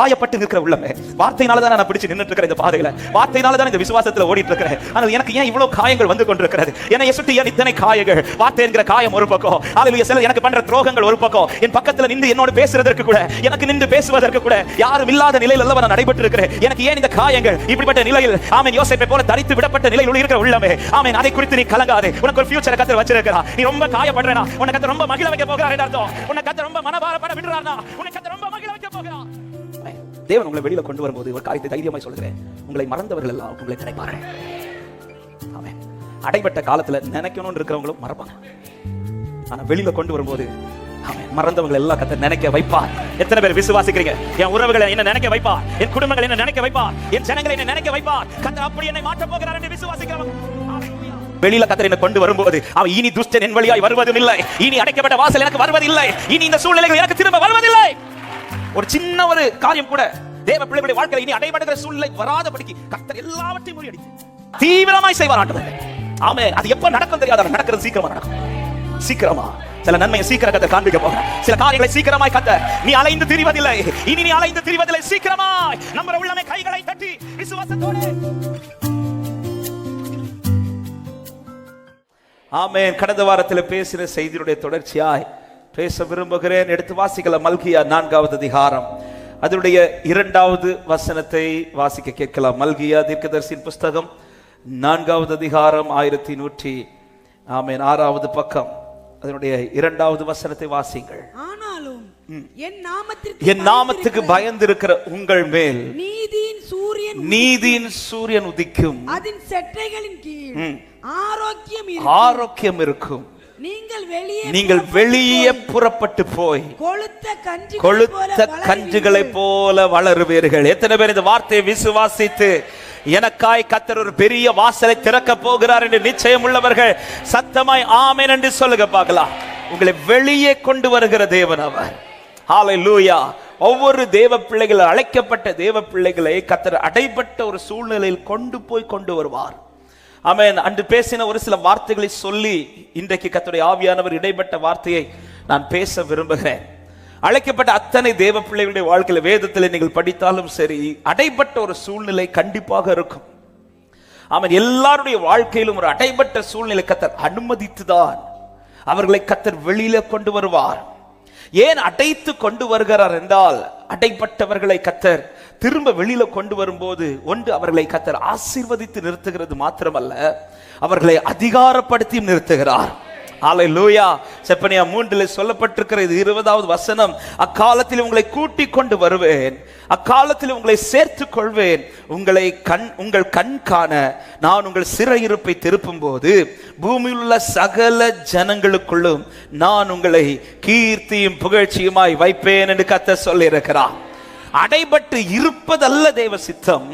காயப்பட்டு இருக்கிற உள்ளமே, வார்த்தையினால தான் நான் பிடிச்சு நின்னுட்டு இருக்கிற இந்த பாதையில, வார்த்தையினால தான் இந்த விசுவாசத்துல ஓடிட்டு இருக்கிறேன். ஆனால் எனக்கு ஏன் இவ்வளவு காயங்கள் வந்து கொண்டிருக்கிறது? என்னை சுற்றி ஏன் இத்தனை காயங்கள்? வார்த்தை என்கிற காயம் ஒரு பக்கம், ஹல்லேலூயா, சிலர் எனக்கு பண்ற துரோகங்கள் ஒரு பக்கம், என் பக்கத்துல நின்று என்னோட பேசுறதற்கு கூட, எனக்கு நின்று பேசுவதற்கு கூட யாரும் இல்லாத நிலையில் அல்லவா நான் நடைபெற்று இருக்கிறேன். எனக்கு ஏன் இந்த காயங்கள்? இப்படிப்பட்ட நிலையில் ஆமென், யோசேப்பை போல தரித்து விடப்பட்ட நிலையில் இருக்கிற உள்ளமே, ஆமென், அதை குறித்து நீ கலங்காதே. உனக்கு ஒரு ஃபியூச்சரை கர்த்தர் வச்சிருக்கிறார். நீ ரொம்ப காயப்படுறேனா, உன்னை கர்த்தர் ரொம்ப மகிழ வைக்க போகிறார் என்று அர்த்தம். உன்னை கர்த்தர் ரொம்ப மனபாரப்பட விடுறார்னா, உன்னை கர்த்தர் ரொம்ப மகிழ வைக்க போகிறார். தேவன் உங்களை வெளியில கொண்டு வரும்போது ஒரு காரியத்தை தைரியமாய் சொல்கிறேன், உங்களை மறந்தவர்கள் எல்லாம் உங்களை நினைப்பார்கள். ஆமென். அடைபட்ட காலத்துல நினைக்கணும்னு இருக்கிறவங்களும் மறப்பாங்க. ஆனா வெளியில கொண்டு வரும்போது ஆமென், மறந்தவங்களை எல்லாம் கர்த்தர் நினைக்க வைப்பார். எத்தனை பேர் விசுவாசிக்கிறீங்க? என் உறவுகளை என்ன நினைக்க வைப்பார், என் குடும்பங்களை என்ன நினைக்க வைப்பார், என் ஜனங்களை என்ன நினைக்க வைப்பார். கர்த்தர் அப்படி என்னை மாற்ற போகிறார் என்று விசுவாசிக்கிறவங்க வெளியில கர்த்தர் என்ன கொண்டு வரும்போது அவன் இனி துஷ்டன் என் வழியாய் வருவதும் இல்லை, இனி அடைக்கப்பட்ட வாசல் எனக்கு வருவதில்லை, இனி இந்த சூழ்நிலைகள் எனக்கு திரும்ப வருவதில்லை. ஒரு சின்ன ஒரு காரியம் கூட தேவ பிள்ளைகளுடைய வாழ்க்கையில் இனி அடைபடுகிற சூழ்நிலை வராதபடிக்கு கர்த்தர் எல்லாவற்றையும் முறியடித்து தீவிரமாய் செய்வார் ஆண்டவர். ஆமென். அது எப்ப நடக்கும் தெரியாது, நடக்கிறது சீக்கிரமா நடக்கும். சீக்கிரமா சில நன்மையை சீக்கிரம் கர்த்தர் காண்பிக்க போகிறார். சில காரியங்களை சீக்கிரமாய் கர்த்தர், நீ அலைந்து திரிவதில்லை, இனி நீ அலைந்து திரிவதில்லை, சீக்கிரமாய் நம்ம உள்ளமே கைகளை தட்டி விசுவாசத்தோடு. ஆமென். கடந்த வாரத்தில் பேசின செய்தியுடைய தொடர்ச்சியாய் பேச விரும்புகிறேன். எடுத்து வாசிக்கலாம். மல்கியா 4வது அதிகாரம் அதனுடைய 2வது வசனத்தை வாசிக்க கேட்கலாம். மல்கியா தீர்க்கதரிசியின் புஸ்தகம் 4வது அதிகாரம் 1106வது பக்கம் அதனுடைய 2வது வசனத்தை வாசிங்கள். ஆனாலும் என் நாமத்துக்கு பயந்திருக்கிற உங்கள் மேல் நீதியின் சூரியன் உதிக்கும், அதன் செட்டைகளின் கீழ் ஆரோக்கியம் இருக்கும். நீங்கள் வெளியே புறப்பட்டு போய் கொழுத்த கஞ்சுகளை போல வளருவீர்கள். எத்தனை பேர் இந்த வார்த்தையை விசுவாசித்து எனக்காய் கர்த்தர் ஒரு பெரிய வாசலை திறக்க போகிறார் என்று நிச்சயம் உள்ளவர்கள் சத்தமாய் ஆமென் என்று சொல்லுங்க பார்க்கலாம். உங்களை வெளியே கொண்டு வருகிற தேவன் அவர். ஹல்லேலூயா. ஒவ்வொரு தேவ பிள்ளைகள், அழைக்கப்பட்ட தேவ பிள்ளைகளை கர்த்தர் அடைபட்ட ஒரு சூழ்நிலையில் கொண்டு வருவார். ஆமென். அன்று பேசின ஒரு சில வார்த்தைகளை சொல்லி இன்றைக்கு கர்த்தருடைய ஆவியானவர் இடைப்பட்ட வார்த்தையை நான் பேச விரும்புகிறேன். அழைக்கப்பட்ட அத்தனை தேவ பிள்ளைகளுடைய வாழ்க்கையில வேதத்தில் நீங்கள் படித்தாலும் சரி, அடைபட்ட ஒரு சூழ்நிலை கண்டிப்பாக இருக்கும். ஆமென். எல்லாருடைய வாழ்க்கையிலும் ஒரு அடைபட்ட சூழ்நிலை கர்த்தர் அனுமதித்துதான் அவர்களை கர்த்தர் வெளியில கொண்டு வருவார். ஏன் அடைத்து கொண்டு வருகிறார் என்றால், அடைப்பட்டவர்களை கர்த்தர் திரும்ப வெளியில கொண்டு வரும்போது ஒன்று அவர்களை கர்த்தர் ஆசீர்வதித்து நிறுத்துகிறது மாத்திரமல்ல, அவர்களை அதிகாரப்படுத்தி நிறுத்துகிறார். ஹல்லேலூயா. செப்பனியா 3 சொல்லப்பட்டிருக்கிற 20வது வசனம், அக்காலத்தில் உங்களை கூட்டிக் கொண்டு வருவேன், அக்காலத்தில் உங்களை சேர்த்துக் கொள்வேன், உங்கள் கண் காண நான் உங்கள் சிறையிருப்பை திருப்பும் போது பூமியில் உள்ள சகல ஜனங்களுக்குள்ளும் நான் உங்களை கீர்த்தியும் புகழ்ச்சியுமாய் வைப்பேன் என்று கர்த்தர் சொல்லி இருக்கிறார். அடைபட்டு இருப்பதல்ல தேவ சித்தம்,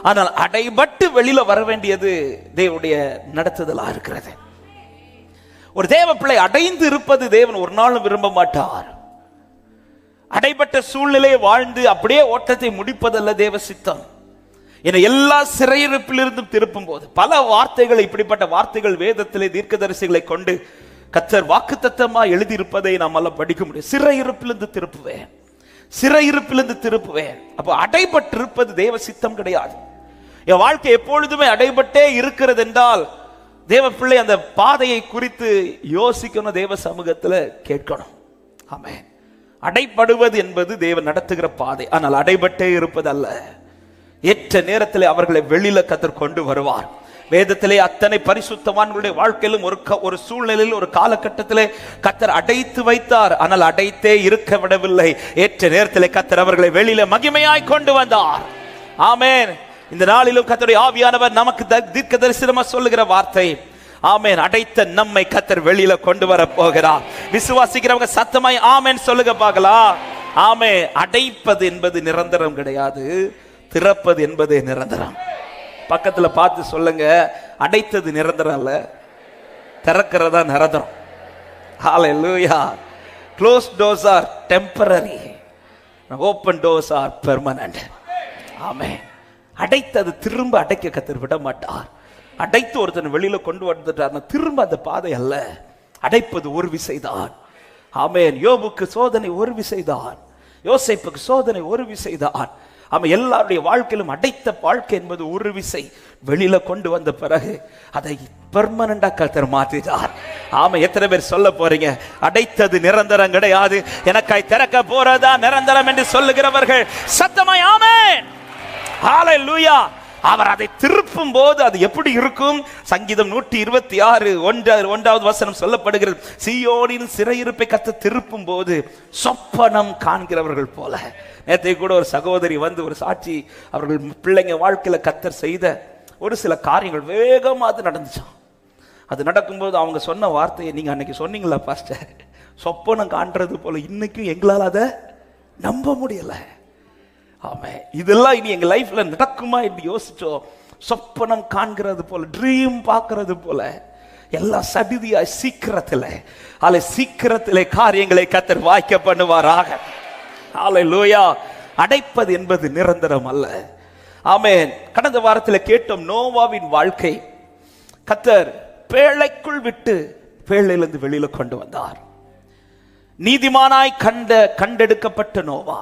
ஆனால் அடைபட்டு வெளியில வர வேண்டியது தேவனுடைய நடத்துதலா இருக்கிறது. ஒரு தேவ பிள்ளை அடைந்து இருப்பது தேவன் ஒரு நாளும் விரும்ப மாட்டார். அடைபட்ட சூழ்நிலையை வாழ்ந்து அப்படியே ஓட்டத்தை முடிப்பதல்ல தேவ சித்தம். என எல்லா சிறையிருப்பிலிருந்தும் திருப்பும் போது பல வார்த்தைகள், இப்படிப்பட்ட வார்த்தைகள் வேதத்திலே தீர்க்கதரிசிகளை கொண்டு கர்த்தர் வாக்குத்தத்தமா எழுதியிருப்பதை நாம் படிக்க முடியும். சிறையிருப்பிலிருந்து திருப்புவேன், சிறையிருப்பிலிருந்து திருப்புவேன். அப்போ அடைபட்டிருப்பது தேவ சித்தம் கிடையாது. என் வாழ்க்கை எப்பொழுதுமே அடைபட்டே இருக்கிறது என்றால் தேவ பிள்ளை அந்த பாதையை குறித்து யோசிக்கணும், தேவ சமூகத்தில் கேட்கணும். ஆமென். அடைபடுவது என்பது தேவன் நடத்துகிற பாதை, ஆனால் அடைபட்டே இருப்பது அல்ல. ஏற்ற நேரத்தில் அவர்களை வெளியில கர்த்தர் கொண்டு வருவார். வேதத்திலே அத்தனை பரிசுத்தவான்களுடைய வாழ்க்கையிலும் ஒரு சூழ்நிலையில், ஒரு காலகட்டத்திலே கர்த்தர் அடைத்து வைத்தார், ஆனால் அடைத்தே இருக்க விடவில்லை. ஏற்ற நேரத்திலே கர்த்தர் அவர்களை வெளியில மகிமையாய் கொண்டு வந்தார். ஆமென். இந்த நாளிலும் கர்த்தருடைய ஆவியானவர் நமக்கு தீர்க்க தரிசனமா சொல்லுகிற வார்த்தை, ஆமென், அடைத்த நம்மை கர்த்தர் வெளியில கொண்டு வர போகிறார். விசுவாசிக்கிறவங்க சத்தமாய் ஆமென் சொல்லுங்க பார்க்கலாம். ஆமென். அடைப்பது என்பது நிரந்தரம் கிடையாது, திறப்பது என்பதே நிரந்தரம். பக்கத்துல பார்த்து சொல்லுங்க, அடைத்தது நிரந்தரம் அல்ல, திறக்கிறதா நிரந்தரம். ஹல்லேலூயா. Closed doors are temporary, open doors are permanent. ஆமென். அடைத்தது திரும்ப அடைக்க கர்த்தர் விட மாட்டார். அடைத்து ஒருத்தன் வெளியில கொண்டு வந்துட்டார்னா திரும்ப அந்த பாதை அல்ல, அடைப்பது ஒரு விசைதான். ஆமென். யோபுக்கு சோதனை ஒரு விசைதான். யோசேப்புக்கு சோதனை ஒரு விசைதான். அவன் எல்லாருடைய வாழ்க்கையிலும் அடைத்த வாழ்க்கை என்பது ஒரு விசை. வெளியில கொண்டு வந்த பிறகு அதை பெர்மனண்டா கர்த்தர் மாற்றினார். ஆமா, எத்தனை பேர் சொல்ல போறீங்க, அடைத்தது நிரந்தரம் கிடையாது, எனக்காய் திறக்க போறதா நிரந்தரம் என்று சொல்லுகிறவர்கள் சத்தமாய் ஆமென். ஹல்லேலூயா. அவர் அதை திருப்பும் போது அது எப்படி இருக்கும்? சங்கீதம் 126:1 வசனம் சொல்லப்படுகிறது, சீயோனின் சிறையிருப்பை கர்த்தர் திருப்பும் போது சொப்பனம் காண்கிறவர்கள் போல. நேற்றைக்கு கூட ஒரு சகோதரி வந்து ஒரு சாட்சி, அவர்கள் பிள்ளைங்க வாழ்க்கையில கர்த்தர் செய்த ஒரு சில காரியங்கள் வேகமா அது நடந்துச்சான். அது நடக்கும்போது அவங்க சொன்ன வார்த்தையை நீங்க அன்னைக்கு சொன்னீங்களா பாஸ்டர், சொப்பனம் காண்றது போல இன்னைக்கும் எங்களால் அதை நம்ப முடியல. ஆமே, இதெல்லாம் இனி எங்க லைஃப்ல நடக்குமா என்று யோசிச்சோம். சொப்பனம் காண்கிறது போல, ட்ரீம் பார்க்கிறது போல, எல்லாம் சடிதியா சீக்கிரத்திலே காரியங்களை கர்த்தர் வாய்க்க பண்ணுவாராக. ஹல்லேலூயா. அடைப்பது என்பது நிரந்தரம் அல்ல. ஆமென். கடந்த வாரத்தில் கேட்டோம், நோவாவின் வாழ்க்கை கர்த்தர் பேழைக்குள் விட்டு பேழையிலிருந்து வெளியில கொண்டு வந்தார். நீதிமானாய் கண்டெடுக்கப்பட்ட நோவா,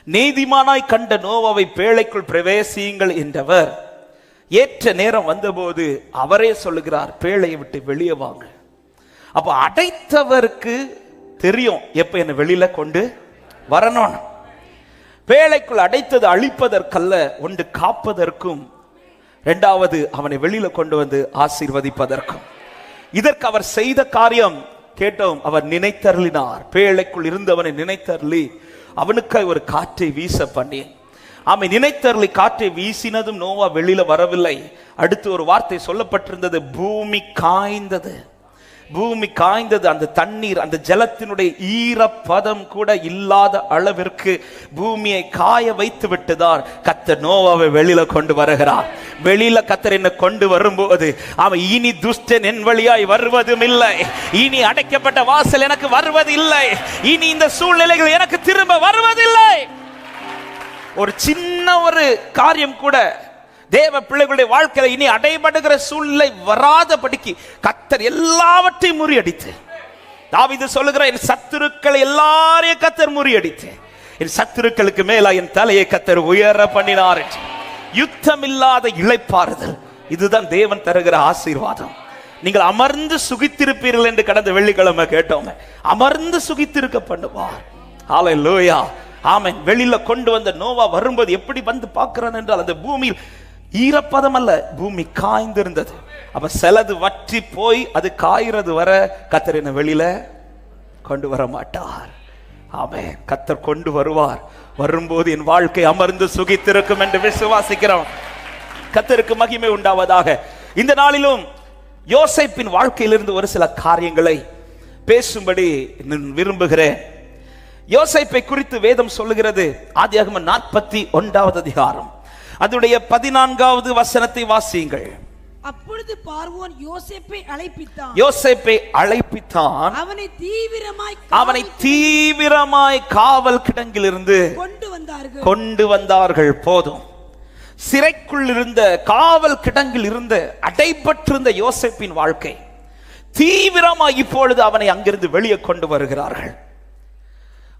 நீதிமானாய் கண்ட நோவாவை பேழைக்குள் பிரவேசியுங்கள் என்றவர் ஏற்ற நேரம் வந்தபோது அவரே சொல்லுகிறார், பேழையை விட்டு வெளியே வாங்க. அப்ப அடைத்தவருக்கு தெரியும் எப்ப என்ன வெளியில கொண்டு வரணும். பேழைக்குள் அடைத்தது அழிப்பதற்கல்ல, ஒன்று காப்பதற்கும், இரண்டாவது அவனை வெளியில கொண்டு வந்து ஆசீர்வதிப்பதற்கும். இதற்கு அவர் செய்த காரியம் கேட்டோம், அவர் நினைத்தருளினார். பேழைக்குள் இருந்தவனை நினைத்தருளி அவனுக்கு ஒரு காற்றை வீச பண்ணி, அவன் நினைத்தருளி காற்றை வீசினதும் நோவா வெளியில வரவில்லை. அடுத்து ஒரு வார்த்தை சொல்லப்பட்டிருந்தது, பூமி காய்ந்தது. பூமி காய்ந்தது. அந்த தண்ணீர், அந்த ஜலத்தினுடைய ஈரப்பதம் கூட இல்லாத அளவிற்கு பூமியை காய வைத்து விட்டுதான் கர்த்தர் நோவாவை வெளியில கொண்டு வருகிறார். வெளியில கர்த்தர் என்ன கொண்டு வரும்போது அவன் இனி துஷ்டன் என் வழியாய் வருவதும் இல்லை, இனி அடைக்கப்பட்ட வாசல் எனக்கு வருவது இல்லை, இனி இந்த சூழ்நிலைகள் எனக்கு திரும்ப வருவதில்லை. ஒரு சின்ன ஒரு காரியம் கூட தேவ பிள்ளைகளுடைய வாழ்க்கையில இனி அடைபடுகிற சூழ்நிலை வராதபடிக்கு கர்த்தர் எல்லாவற்றையும் முறியடித்து, தாவீது சொல்லுகிற, என் சத்துருக்களை எல்லாரையும் கர்த்தர் முறியடித்து என் சத்துருக்களுக்கு மேல என் தலையை கர்த்தர் உயர பண்ணினார். யுத்தம் இல்லாத இளைப்பாறுதல், இதுதான் தேவன் தருகிற ஆசீர்வாதம். நீங்கள் அமர்ந்து சுகித்திருப்பீர்கள் என்று கடந்த வெள்ளிக்கிழமை கேட்டோம். அமர்ந்து சுகித்திருக்க பண்ணுவார். ஹல்லேலூயா. ஆமென். வெளியில கொண்டு வந்த நோவா வரும்போது எப்படி வந்து பார்க்கிறான் என்றால், அந்த பூமியில் ஈரப்பதம் அல்ல, பூமி காய்ந்திருந்தது. அப்ப சிலது வற்றி போய் அது காய்கிறது வர கர்த்தர் என்ன வெளியில கொண்டு வர மாட்டார். ஆமென். கர்த்தர் கொண்டு வருவார். வரும்போது என் வாழ்க்கை அமர்ந்து சுகித்திருக்கும் என்று விசுவாசிக்கிறோம். கர்த்தருக்கு மகிமை உண்டாவதாக. இந்த நாளிலும் யோசேப்பின் வாழ்க்கையிலிருந்து ஒரு சில காரியங்களை பேசும்படி விரும்புகிறேன். யோசேப்பை குறித்து வேதம் சொல்லுகிறது. ஆதியாகமம் 41 அதிகாரம் அதனுடைய 14வது வசனத்தை வாசியுங்கள். அப்பொழுது பார்வோன் யோசேப்பை அழைப்பித்தான், அவனை தீவிரமாய் காவல் கிடங்கிலிருந்து கொண்டு வந்தார்கள். போதும், சிறைக்குள் இருந்த, காவல் கிடங்கில் இருந்த, அடைபட்டிருந்த யோசேப்பின் வாழ்க்கை தீவிரமாய் இப்பொழுது அவனை அங்கிருந்து வெளியே கொண்டு வருகிறார்கள்.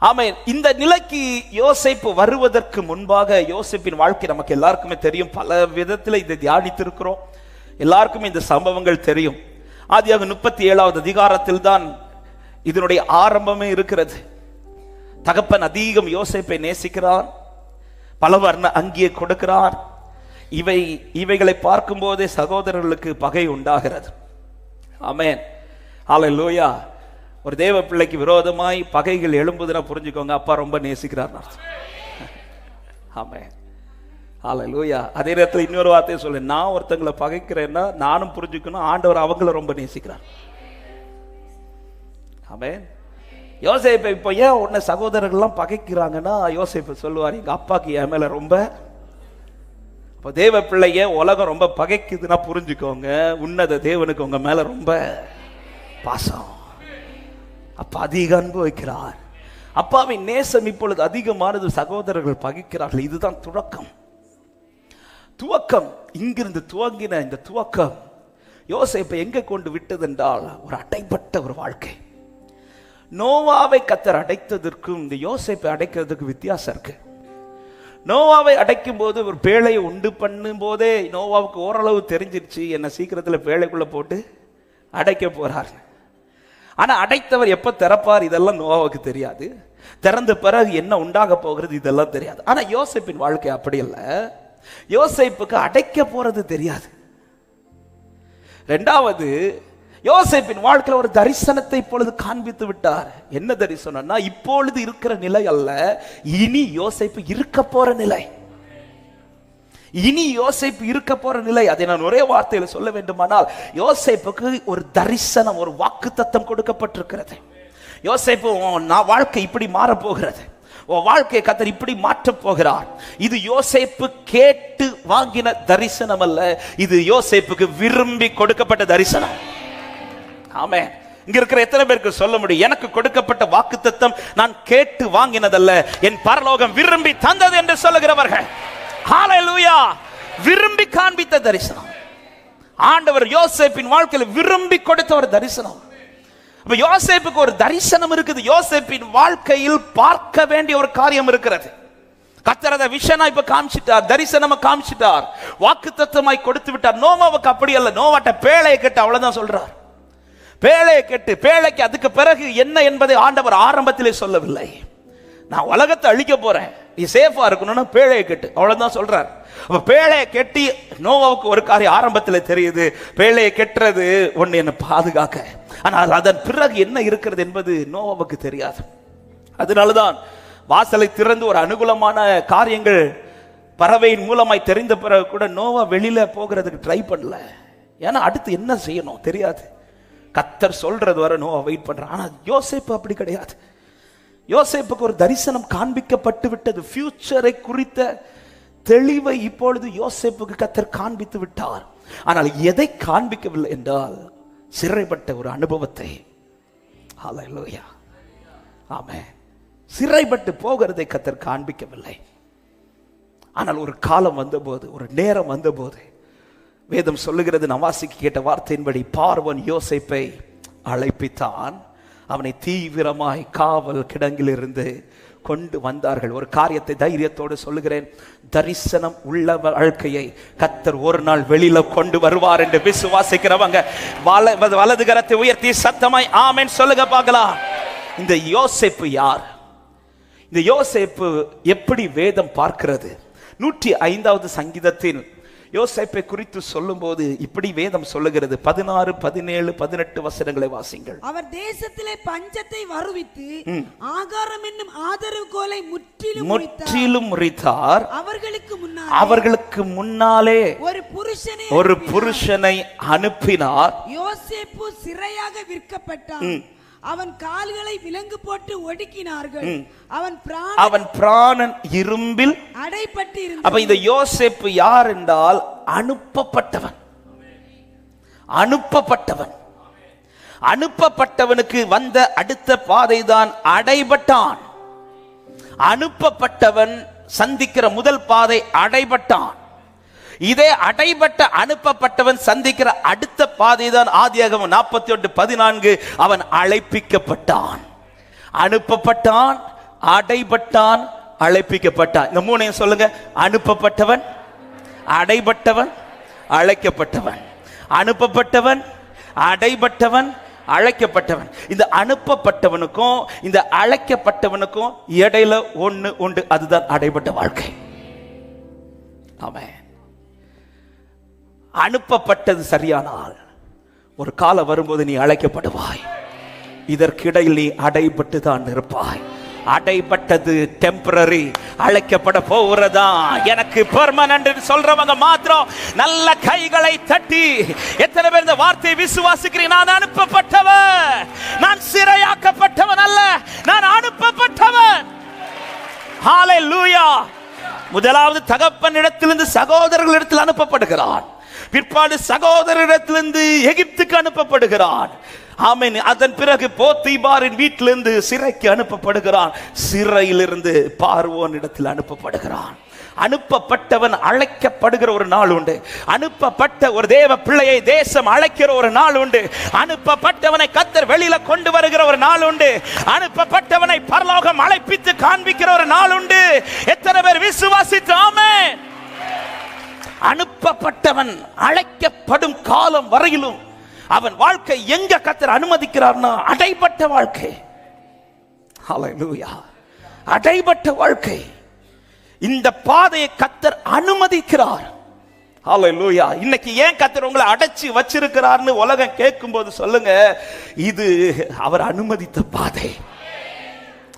ஆமென். இந்த நிலைக்கு யோசேப்பு வருவதற்கு முன்பாக யோசேப்பின் வாழ்க்கை நமக்கு எல்லாருக்குமே தெரியும். பல விதத்தில் இதை தியானித்திருக்கிறோம். எல்லாருக்குமே இந்த சம்பவங்கள் தெரியும். ஆதியாகமம் 37வது அதிகாரத்தில் தான் இதனுடைய ஆரம்பமே இருக்கிறது. தகப்பன் அதிகம் யோசேப்பை நேசிக்கிறார், பல வர்ண அங்கியை கொடுக்கிறார். இவைகளை பார்க்கும் போதே சகோதரர்களுக்கு பகை உண்டாகிறது. ஆமென். ஹல்லேலூயா. ஒரு தேவ பிள்ளைக்கு விரோதமாய் பகைகள் எழும்புதுன்னா புரிஞ்சுக்கோங்க, அப்பா ரொம்ப நேசிக்கிறார். ஆமென். ஹல்லேலூயா. அதே நேரத்தில் இன்னொரு வார்த்தையை சொல்ல, நான் ஒருத்தங்களை பகைக்கிறேன்னா நானும் புரிஞ்சுக்கணும், ஆண்டவர் அவங்கள ரொம்ப நேசிக்கிறார். ஆமென். யோசேப்பை இப்போ ஏன் உன்னை சகோதரர்கள்லாம் பகைக்கிறாங்கன்னா, யோசேப்பு சொல்லுவார், எங்க அப்பாக்கு என் மேல ரொம்ப. இப்போ தேவ பிள்ளைய உலகம் ரொம்ப பகைக்குதுன்னா புரிஞ்சுக்கோங்க, உன்னத தேவனுக்கு உங்க மேல ரொம்ப பாசம். அப்பா அதிக அன்பு வைக்கிறார். அப்பாவின் நேசம் இப்பொழுது அதிகமானது, சகோதரர்கள் பகைக்கிறார்கள். இதுதான் துவக்கம். இங்கிருந்து துவங்கின இந்த துவக்கம் யோசேப்பை எங்க கொண்டு விட்டது என்றால், ஒரு அடைபட்ட ஒரு வாழ்க்கை. நோவாவை கர்த்தர் அடைத்ததற்கும் இந்த யோசேப்பை அடைக்கிறதுக்கு வித்தியாசம் இருக்கு. நோவாவை அடைக்கும் போது ஒரு பேழையை உண்டு பண்ணும் போதே நோவாவுக்கு ஓரளவு தெரிஞ்சிருச்சு, என்ன சீக்கிரத்தில் பேழைக்குள்ள போட்டு அடைக்க போறார். ஆனா அடைத்தவர் எப்ப திறப்பார் இதெல்லாம் நோவாவுக்கு தெரியாது. திறந்த பிறகு என்ன உண்டாக போகிறது இதெல்லாம் தெரியாது. ஆனா யோசேப்பின் வாழ்க்கை அப்படி இல்ல. யோசேப்புக்கு அடைக்க போறது தெரியாது. இரண்டாவது, யோசேப்பின் வாழ்க்கையில் ஒரு தரிசனத்தை இப்பொழுது காண்பித்து விட்டார். என்ன தரிசனம்னா, இப்பொழுது இருக்கிற நிலை அல்ல, இனி யோசேப்பு இருக்க போற நிலை. இனி யோசேப்பு இருக்க போற நிலை. அதை நான் ஒரே வார்த்தையில் சொல்ல வேண்டுமானால், யோசேப்புக்கு ஒரு தரிசனம், ஒரு வாக்குத்தத்தம் கொடுக்கப்பட்டிருக்கிறது. யோசேப்பு, வாழ்க்கை இப்படி மாற போகிறது, வாழ்க்கையை கர்த்தர் இப்படி மாற்ற போகிறார். இது யோசேப்பு கேட்டு வாங்கின தரிசனம் அல்ல, இது யோசேப்புக்கு விரும்பி கொடுக்கப்பட்ட தரிசனம். ஆமென். இங்க இருக்கிற எத்தனை பேருக்கு சொல்ல முடியும், எனக்கு கொடுக்கப்பட்ட வாக்குத்தத்தம் நான் கேட்டு வாங்கினதல்ல, என் பரலோகம் விரும்பி தந்தது என்று சொல்லுகிறவர்கள்? ஹalleluya. விரும்பி காண்பித்த தரிசனம். ஆண்டவர் யோசேப்பின் வாழ்க்கையில் விரும்பி கொடுத்த ஒரு தரிசனம். அப்ப யோசேப்புக்கு ஒரு தரிசனம் இருக்குது. யோசேப்பின் வாழ்க்கையில் பார்க்க வேண்டிய ஒரு காரியம் இருக்கிறது. கர்த்தர் அதை விஷனா இப்ப காமிச்சிட்டார், தரிசனமா காமிச்சிட்டார், வாக்குத்தத்தமாய் கொடுத்து விட்டார். நோவாவுக்கு அப்படி அல்ல. நோவாட்ட பேழையை கேட்டு அவ்வளவுதான் சொல்றார். பேழையை கேட்டு, பேழைக்கு அதுக்கு பிறகு என்ன என்பதை ஆண்டவர் ஆரம்பத்திலே சொல்லவில்லை. நான் உலகத்தை அழிக்க போறேன், நீ சேஃபா இருக்கணும்னு பேழையை கேட்டு அவ்வளவுதான் சொல்றார். அப்ப பேழையை கெட்டி நோவாவுக்கு ஒரு காரியம் ஆரம்பத்தில் தெரியுது, பேழையை கெட்டுறது ஒன்னு என்ன பாதுகாக்க, ஆனால் அதன் பிறகு என்ன இருக்கிறது என்பது நோவாவுக்கு தெரியாது. அதனாலதான் வாசலை திறந்து ஒரு அனுகூலமான காரியங்கள் பறவையின் மூலமாய் தெரிந்த பிறகு கூட நோவா வெளியில போகிறதுக்கு ட்ரை பண்ணல. ஏன்னா அடுத்து என்ன செய்யணும் தெரியாது. கர்த்தர் சொல்றது வரை நோவா வெயிட் பண்றான். ஆனா யோசேப்பு அப்படி கிடையாது. யோசேப்புக்கு ஒரு தரிசனம் காண்பிக்கப்பட்டு விட்டது. ஃபியூச்சரை குறித்த தெளிவை இப்பொழுது யோசேப்புக்கு கர்த்தர் காண்பித்து விட்டார். ஆனால் எதை காண்பிக்கவில்லை என்றால், சிறைப்பட்ட ஒரு அனுபவத்தை. ஹல்லேலூயா. ஆமென். சிறைப்பட்டு போகிறதை கர்த்தர் காண்பிக்கவில்லை. ஆனால் ஒரு காலம் வந்தபோது, ஒரு நேரம் வந்தபோது, வேதம் சொல்லுகிறது, நவாசிக்கு கேட்ட வார்த்தையின்படி பார்வோன் யோசேப்பை அழைப்பித்தான். அவனை தீவிரமாய் காவல் கிடங்கில் இருந்து கொண்டு வந்தார்கள். ஒரு காரியத்தை தைரியத்தோடு சொல்லுகிறேன், தரிசனம் உள்ள வாழ்க்கையை கர்த்தர் ஒரு நாள் வெளியில கொண்டு வருவார் என்று விசுவாசிக்கிறவங்க வலது கரத்தை உயர்த்தி சத்தமாய் ஆமென் சொல்லுங்க பார்க்கலாம். இந்த யோசேப்பு யார்? இந்த யோசேப்பு எப்படி வேதம் பார்க்கிறது? 105வது சங்கீதத்தில் யோசேப்பை குறித்து சொல்லும் போது இப்படி வேதம் சொல்லுகிறது. 16, 17, 18 வசனங்களை வாசிங்கள். அவர் தேசத்திலே பஞ்சத்தை வருவித்து ஆகாரம் என்னும் ஆதரவு கோலை முற்றிலும் முறித்தார். அவர்களுக்கு முன்னாலே ஒரு புருஷனை அனுப்பினார். யோசேப்பு சிறையாக விற்கப்பட்டான். அவன் கால்களை விலங்கு போட்டு ஒடுக்கினார்கள். அவன் பிராணன் இரும்பில் அடைபட்டிருந்தான். அப்ப இந்த யோசேப்பு யார் என்றால், அனுப்பப்பட்டவன். அனுப்பப்பட்டவனுக்கு வந்த அடுத்த பாதை தான் அடைபட்டான். அனுப்பப்பட்டவன் சந்திக்கிற முதல் பாதை அடைபட்டான். இதே அடைபட்ட அனுப்பப்பட்டவன் சந்திக்கிற அடுத்த பாதைதான் ஆதியாகமம் 41:14. அவன் அழைப்பிக்கப்பட்டான். அனுப்பப்பட்டான், அடைபட்டான், அழைப்பிக்கப்பட்டான். இந்த மூணையும் சொல்லுங்க. அனுப்பப்பட்டவன், அடைபட்டவன், அழைக்கப்பட்டவன். அனுப்பப்பட்டவன், அடைபட்டவன், அழைக்கப்பட்டவன். இந்த அனுப்பப்பட்டவனுக்கும் இந்த அழைக்கப்பட்டவனுக்கும் இடையில ஒண்ணு உண்டு, அதுதான் அடைபட்ட வாழ்க்கை. ஆமென். அனுப்பப்பட்டது சரியானால் ஒரு காலம் வரும்போது நீ அழைக்கப்படுவாய். இதற்கிடையில் நீ அடைபட்டு தான் இருப்பாய். அடைபட்டது டெம்பரரி, அழைக்கப்பட போகிறதா எனக்கு பெர்மனன்ட் சொல்றவங்க மாத்திரம் நல்ல கைகளை தட்டி எத்தனை பேர் இந்த வார்த்தையை விசுவாசிக்கிறீங்க? நான் அனுப்பப்பட்டவன், நான் சிறையாக்கப்பட்டவன் அல்ல, நான் அனுப்பப்பட்டவன். ஹல்லேலூயா. முதலாவது தகப்பனிடத்திலிருந்து சகோதரர்களிடத்தில் அனுப்பப்படுகிறான். பிற்பாடு சகோதரரிடத்திலிருந்து எகிப்துக்கு அனுப்பப்படுகிறான். ஆமென். அதன் பிறகு போத்திபாரின் வீட்டிலிருந்து சிறைக்கு அனுப்பப்படுகிறான். சிறையிலிருந்து பார்வோன் இடத்தில் அனுப்பப்படுகிறான். அனுப்பப்பட்டவன் அழைக்கப்படுகிற ஒரு நாள் உண்டு. அனுப்பப்பட்ட ஒரு தேவ பிள்ளையை தேசம் அழைக்கிற ஒரு நாள் உண்டு. அனுப்பப்பட்டவனை கர்த்தர் வெளியில கொண்டு வருகிற ஒரு நாள் உண்டு. அனுப்பப்பட்டவனை பரலோகம் அழைப்பித்து காண்பிக்கிற ஒரு நாள் உண்டு. எத்தனை பேர் விசுவாசித்து ஆமென்? அனுப்பப்பட்டவன் அழைக்கப்படும் காலம் வரையிலும் அவன் வாழ்க்கை எங்க கர்த்தர் அனுமதிக்கிறார்னா அடைபட்ட வாழ்க்கை. ஹல்லேலூயா. அடைபட்ட வாழ்க்கை. இந்த பாதையை கர்த்தர் அனுமதிக்கிறார். ஹல்லேலூயா. இன்னைக்கு ஏன் கர்த்தர் உங்களை அடைச்சி வச்சிருக்கிறார்னு உலகம் கேட்கும்போது சொல்லுங்க, இது அவர் அனுமதித்த பாதை.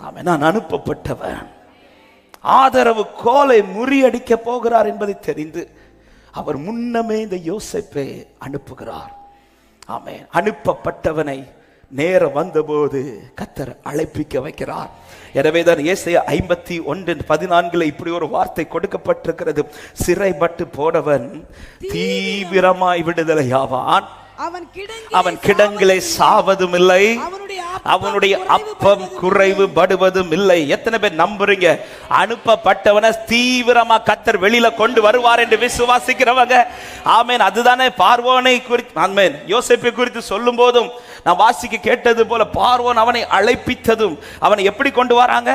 ஆமென். நான் அனுப்பப்பட்டவன். ஆதரவு கோலை முறியடிக்க போகிறார் என்பதை தெரிந்து அவர் முன்னமே இந்த யோசேப்பை அனுப்புகிறார். ஆமென். அனுப்பப்பட்டவனை நேர வந்தபோது கர்த்தர் அழைப்பிக்க வைக்கிறார். எனவேதான் ஏசாயா 51:14 இப்படி ஒரு வார்த்தை கொடுக்கப்பட்டிருக்கிறது. சிறைப்பட்டு போனவன் தீவிரமாய் விடுதலையாவான். அவன் கிடங்கிலே சாவதும் இல்லை, அவனுடைய அப்பம் குறைவு படுவதும் இல்லை. எத்தனை பேர் நம்புறீங்க? அனுப்பப்பட்டவனை தீவிரமா கர்த்தர் வெளியில கொண்டு வருவார் என்று விசுவாசிக்கிறவங்க ஆமென். அதுதானே பார்வோனை குறித்து ஆமென் யோசேப்பை குறித்து சொல்லும் போதும் நான் வாசிக்க கேட்டது போல பார்வோன் அவனை அழைப்பித்ததும் அவனை எப்படி கொண்டு வராங்க?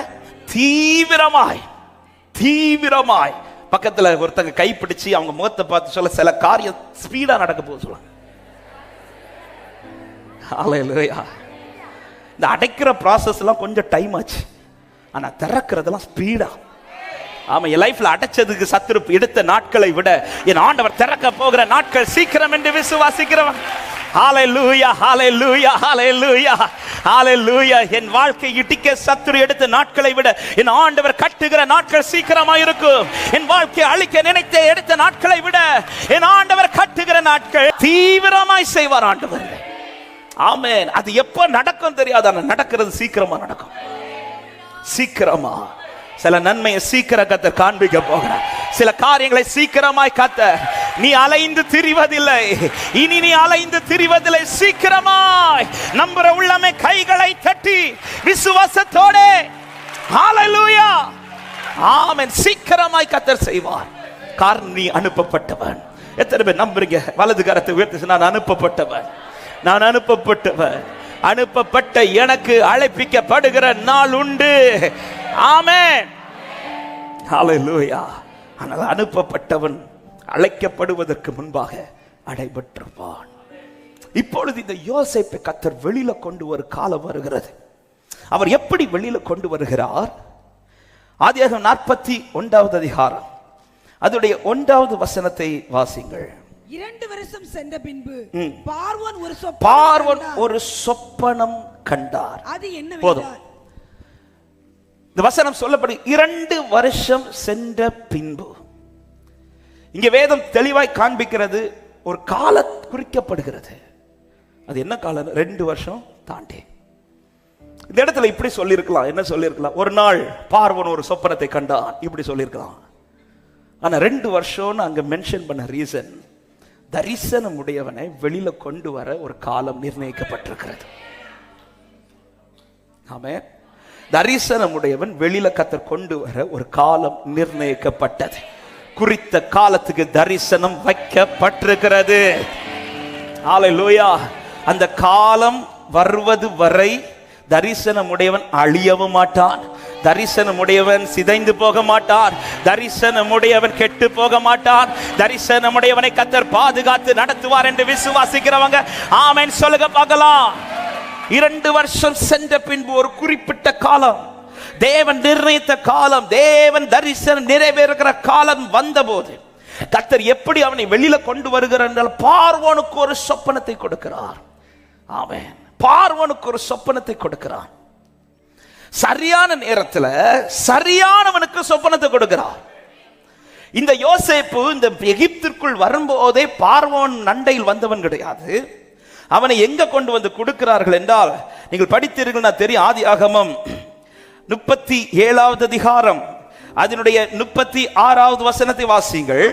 தீவிரமாய். தீவிரமாய். பக்கத்துல ஒருத்தங்க கைப்பிடிச்சு அவங்க முகத்தை பார்த்து சொல்ல, சில காரியம் ஸ்பீடா நடக்க போது சொல்லுவாங்க. ஹல்லேலூயா. இந்த அடைக்கிற ப்ராசஸ் எல்லாம் கொஞ்சம் டைம் ஆச்சு, ஆனா திறக்கிறதெல்லாம் ஸ்பீடா. ஆமா, என் லைஃப்ல அடைச்சதுக்கு சத்துரு எடுத்த நாட்களை விட என் ஆண்டவர் திறக்க போகிற நாட்கள் சீக்கிரம் என்று விசுவாசிக்கிறவன். ஹல்லேலூயா, ஹல்லேலூயா, ஹல்லேலூயா, ஹல்லேலூயா. என் வாழ்க்கை இடிக்க சத்துரு எடுத்த நாட்களை விட என் ஆண்டவர் கட்டுகிற நாட்கள் சீக்கிரமா இருக்கும். என் வாழ்க்கையை அழிக்க நினைத்த எடுத்த நாட்களை விட என் ஆண்டவர் கட்டுகிற நாட்கள் தீவிரமாய் செய்வார் ஆண்டவர். ஆமென். அது எப்ப நடக்கும் தெரியாது, ஆனா நடக்கிறது சீக்கிரமா நடக்கும். சீக்கிரமா. சில நன்மையை சீக்கிரம் கர்த்தர் காண்பிக்க போகிறார். சில காரியங்களை சீக்கிரமாய் கர்த்தர். நீ அலைந்து திரிவதில்லை, இனி நீ அலைந்து திரிவதில்லை. சீக்கிரமாய் நம்புற உள்ளமே கைகளை தட்டி விசுவாசத்தோட ஹல்லேலூயா ஆமென் சீக்கிரமாய் கர்த்தர் செய்வார். காரணம் நீ அனுப்பப்பட்டவன். எத்தனை பேர் நம்புறீங்க? வலது கரத்தை உயர்த்தி, நான் அனுப்பப்பட்டவன், நான் அனுப்பப்பட்டவன். அனுப்பப்பட்ட எனக்கு அழைப்பிக்கப்படுகிற நாள் உண்டு. ஆமென். ஹல்லேலூயா. ஆனால் அனுப்பப்பட்டவன் அழைக்கப்படுவதற்கு முன்பாக அடைபட்டிருப்பான். இப்பொழுது இந்த யோசேப்பை கர்த்தர் வெளியில கொண்டு ஒரு காலம் வருகிறது. அவர் எப்படி வெளியில கொண்டு வருகிறார்? ஆதியாகமம் 41வது அதிகாரம் அதனுடைய 1வது வசனத்தை வாசிங்கள். 2 வருஷம் சென்ற பின்பு பார்வோன் ஒரு சொப்பனம் கண்டார். அது என்ன? போதும். இந்த வசனம் சொல்லப்படி 2 வருஷம் சென்ற பின்பு. இங்கே வேதம் தெளிவாய் காண்பிக்கிறது, ஒரு கால குறிக்கப்படுகிறது. அது என்ன காலம்? 2 வருஷம் தாண்டி. இந்த இடத்துல இப்படி சொல்லியிருக்கலாம். என்ன சொல்லியிருக்கலாம்? ஒரு நாள் பார்வோன் ஒரு சொப்பனத்தை கண்டான், இப்படி சொல்லியிருக்கலாம். ஆனா 2 வருஷம்னு அங்க மென்ஷன் பண்ண ரீசன், தரிசனம் உடையவனை வெளியில கொண்டு வர ஒரு காலம் நிர்ணயிக்கப்பட்டிருக்கிறது. ஆமென். தரிசனம் உடையவன் வெளியில கர்த்தர் கொண்டு வர ஒரு காலம் நிர்ணயிக்கப்பட்டது. குறித்த காலத்துக்கு தரிசனம் வைக்கப்பட்டிருக்கிறது. ஹல்லேலூயா. அந்த காலம் வருவது வரை தரிசனம் உடையவன் அழியவும் மாட்டான். தரிசனம் உடையவன் சிதைந்து போக மாட்டான். தரிசனம் உடையவன் கெட்டு போக மாட்டான். தரிசனம் உடையவனை கர்த்தர் பாதுகாத்து நடத்துவார் என்று விசுவாசிக்கிறவங்க ஆமென் சொல்லுங்க பார்க்கலாம். 2 வருஷம் சென்ற பின்பு ஒரு குறிப்பிட்ட காலம், தேவன் நிர்ணயித்த காலம், தேவன் தரிசனம் நிறைவேறுகிற காலம் வந்தபோது கர்த்தர் எப்படி அவனை வெளியில கொண்டு வருகிறார் என்றால் பார்வோனுக்கு ஒரு சொப்பனத்தை கொடுக்கிறார். ஆமென். பார்வோனுக்கு ஒரு சொப்பனத்தை கொடுக்கிறார். சரியான நேரத்தில் சரியானவனுக்கு சொப்பனத்தை கொடுக்கிறார். இந்த யோசேப்பு இந்த எகிப்திற்குள் வரும்போதே பார்வோன் நண்டையில் வந்தவன் கிடையாது. அவனை எங்க கொண்டு வந்து கொடுக்கிறார்கள் என்றால், நீங்கள் படித்தீர்கள் தெரியும். ஆதியாகமம் 37வது அதிகாரம் அதனுடைய 36வது வசனத்தை வாசிங்கள்.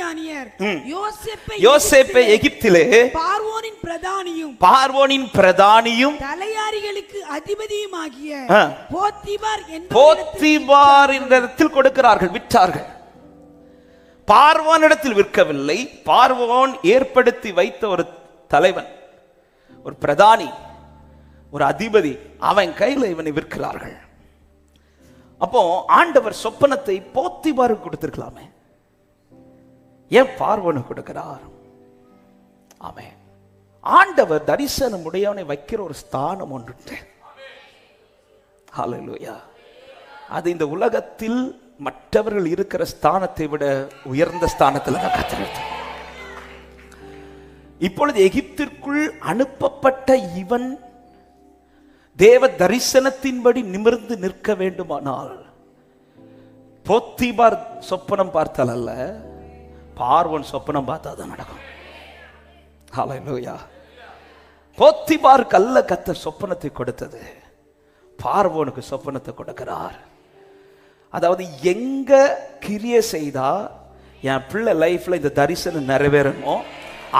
மிதியானியர் யோசேப்பை எகிப்திலே பார்வோனின் பிரதானியும் தலையாரிகளுக்கு அதிபதியுமாகிய போத்திபார் இடத்தில் கொடுக்கிறார்கள், விற்றார்கள். பார்வோனிடத்தில் விற்கவில்லை, பார்வோன் ஏற்படுத்தி வைத்த ஒரு தலைவன், ஒரு பிரதானி, ஒரு அதிபதி, அவன் கையில் இவனை விற்கிறார்கள். அப்போ ஆண்டவர் சொப்பனத்தை போத்திபாருக்கு கொடுத்திருக்கலாமே, ஏன் பார்வோனுக்கு கொடுக்கிறார்? ஆமென். ஆண்டவர் தரிசனம் உடையவனை வைக்கிற ஒரு ஸ்தானம் ஒன்று. ஹல்லேலூயா. அது இந்த உலகத்தில் மற்றவர்கள் இருக்கிற ஸ்தானத்தை விட உயர்ந்த ஸ்தானத்தில் கத்தர். இப்பொழுது எகிப்திற்குள் அனுப்பப்பட்ட இவன் தேவ தரிசனத்தின்படி நிமிர்ந்து நிற்க வேண்டுமானால் போத்திபார் சொப்பனம் பார்த்தால் அல்ல, பார்வோன் சொப்பனம் பார்த்தாதான் நடக்கும். ஹல்லேலூயா. போத்திபாருக்கு அல்ல கர்த்தர் சொப்பனத்தை கொடுத்தது, பார்வோனுக்கு சொப்பனத்தை கொடுக்கிறார். அதாவது எங்க கிரியை செய்தா என் பிள்ளை லைஃப்ல இந்த தரிசனம் நிறைவேறணுமோ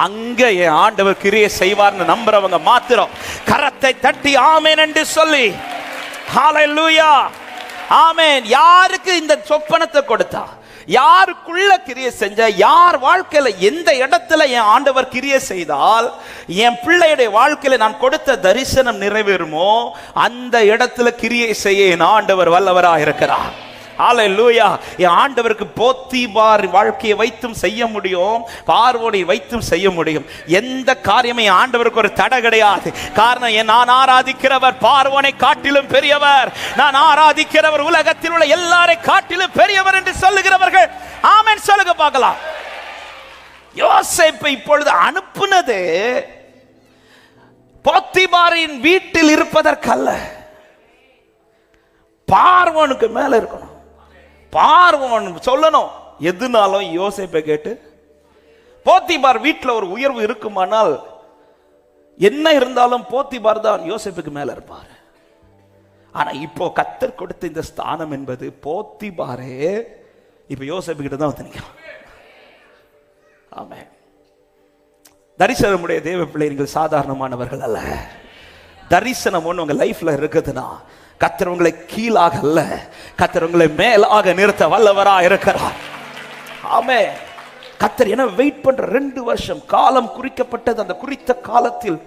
அங்க என் ஆண்டவர் கிரியை செய்வார்னு நம்புறவங்க மாத்திரம் கரத்தை தட்டி ஆமென் என்று சொல்லி, ஹல்லேலூயா, ஆமென். யாருக்கு இந்த சொப்பனத்தை கொடுத்தா, யாருக்குள்ள கிரியை செஞ்ச, யார் வாழ்க்கையில எந்த இடத்துல என் ஆண்டவர் கிரியை செய்தால் என் பிள்ளையுடைய வாழ்க்கையில நான் கொடுத்த தரிசனம் நிறைவேறுமோ அந்த இடத்துல கிரியை செய்ய என் ஆண்டவர் வல்லவராக இருக்கிறார். ஹல்லேலூயா. என் ஆண்டவருக்கு போத்திபார் வாழ்க்கையை வைத்தும் செய்ய முடியும், பார்வோனை வைத்தும் செய்ய முடியும். எந்த காரியமே என் ஆண்டவருக்கு ஒரு தடை கிடையாது. காரணம், நான் ஆராதிக்கிறவர் பார்வோனை காட்டிலும் பெரியவர், நான் ஆராதிக்கிறவர் உலகத்தில் உள்ள எல்லாரை காட்டிலும் பெரியவர் என்று சொல்லுகிறவர்கள் ஆமென் சொல்லுங்க பார்க்கலாம். யோசேப்பை இப்பொழுது அனுப்புனது போத்திபாரின் வீட்டில் இருப்பதற்கல்ல, பார்வோனுக்கு மேல இருக்கணும். பார்வோன் சொல்லணும் எதுனாலும் யோசேப்பை கேட்டு. போத்திபார் வீட்டில் ஒரு உயர்வு இருக்குமானால் என்ன இருந்தாலும் போத்திபார் தான் யோசேப்புக்கு மேல இருப்பார். ஆனா இப்போ கர்த்தர் கொடுத்த இந்த ஸ்தானம் என்பது போத்திபாரே இப்ப யோசேப்பு கிட்ட தான் வந்து நிற்கும். ஆமென். தரிசனமுடைய தேவ பிள்ளைகள் சாதாரணமானவர்கள் அல்ல. தரிசனம் ஒன்று உங்க லைஃப்ல இருக்குதுன்னா கர்த்தர் உங்களை கீழாக அல்ல, கர்த்தர் உங்களை மேலாக நிறுத்த வல்லவரா இருக்கிறார். ஆமென். கர்த்தர் என்ன வெயிட் பண்ற 2 வருஷம் காலம் குறிக்கப்பட்டது. அந்த குறித்த காலத்தில்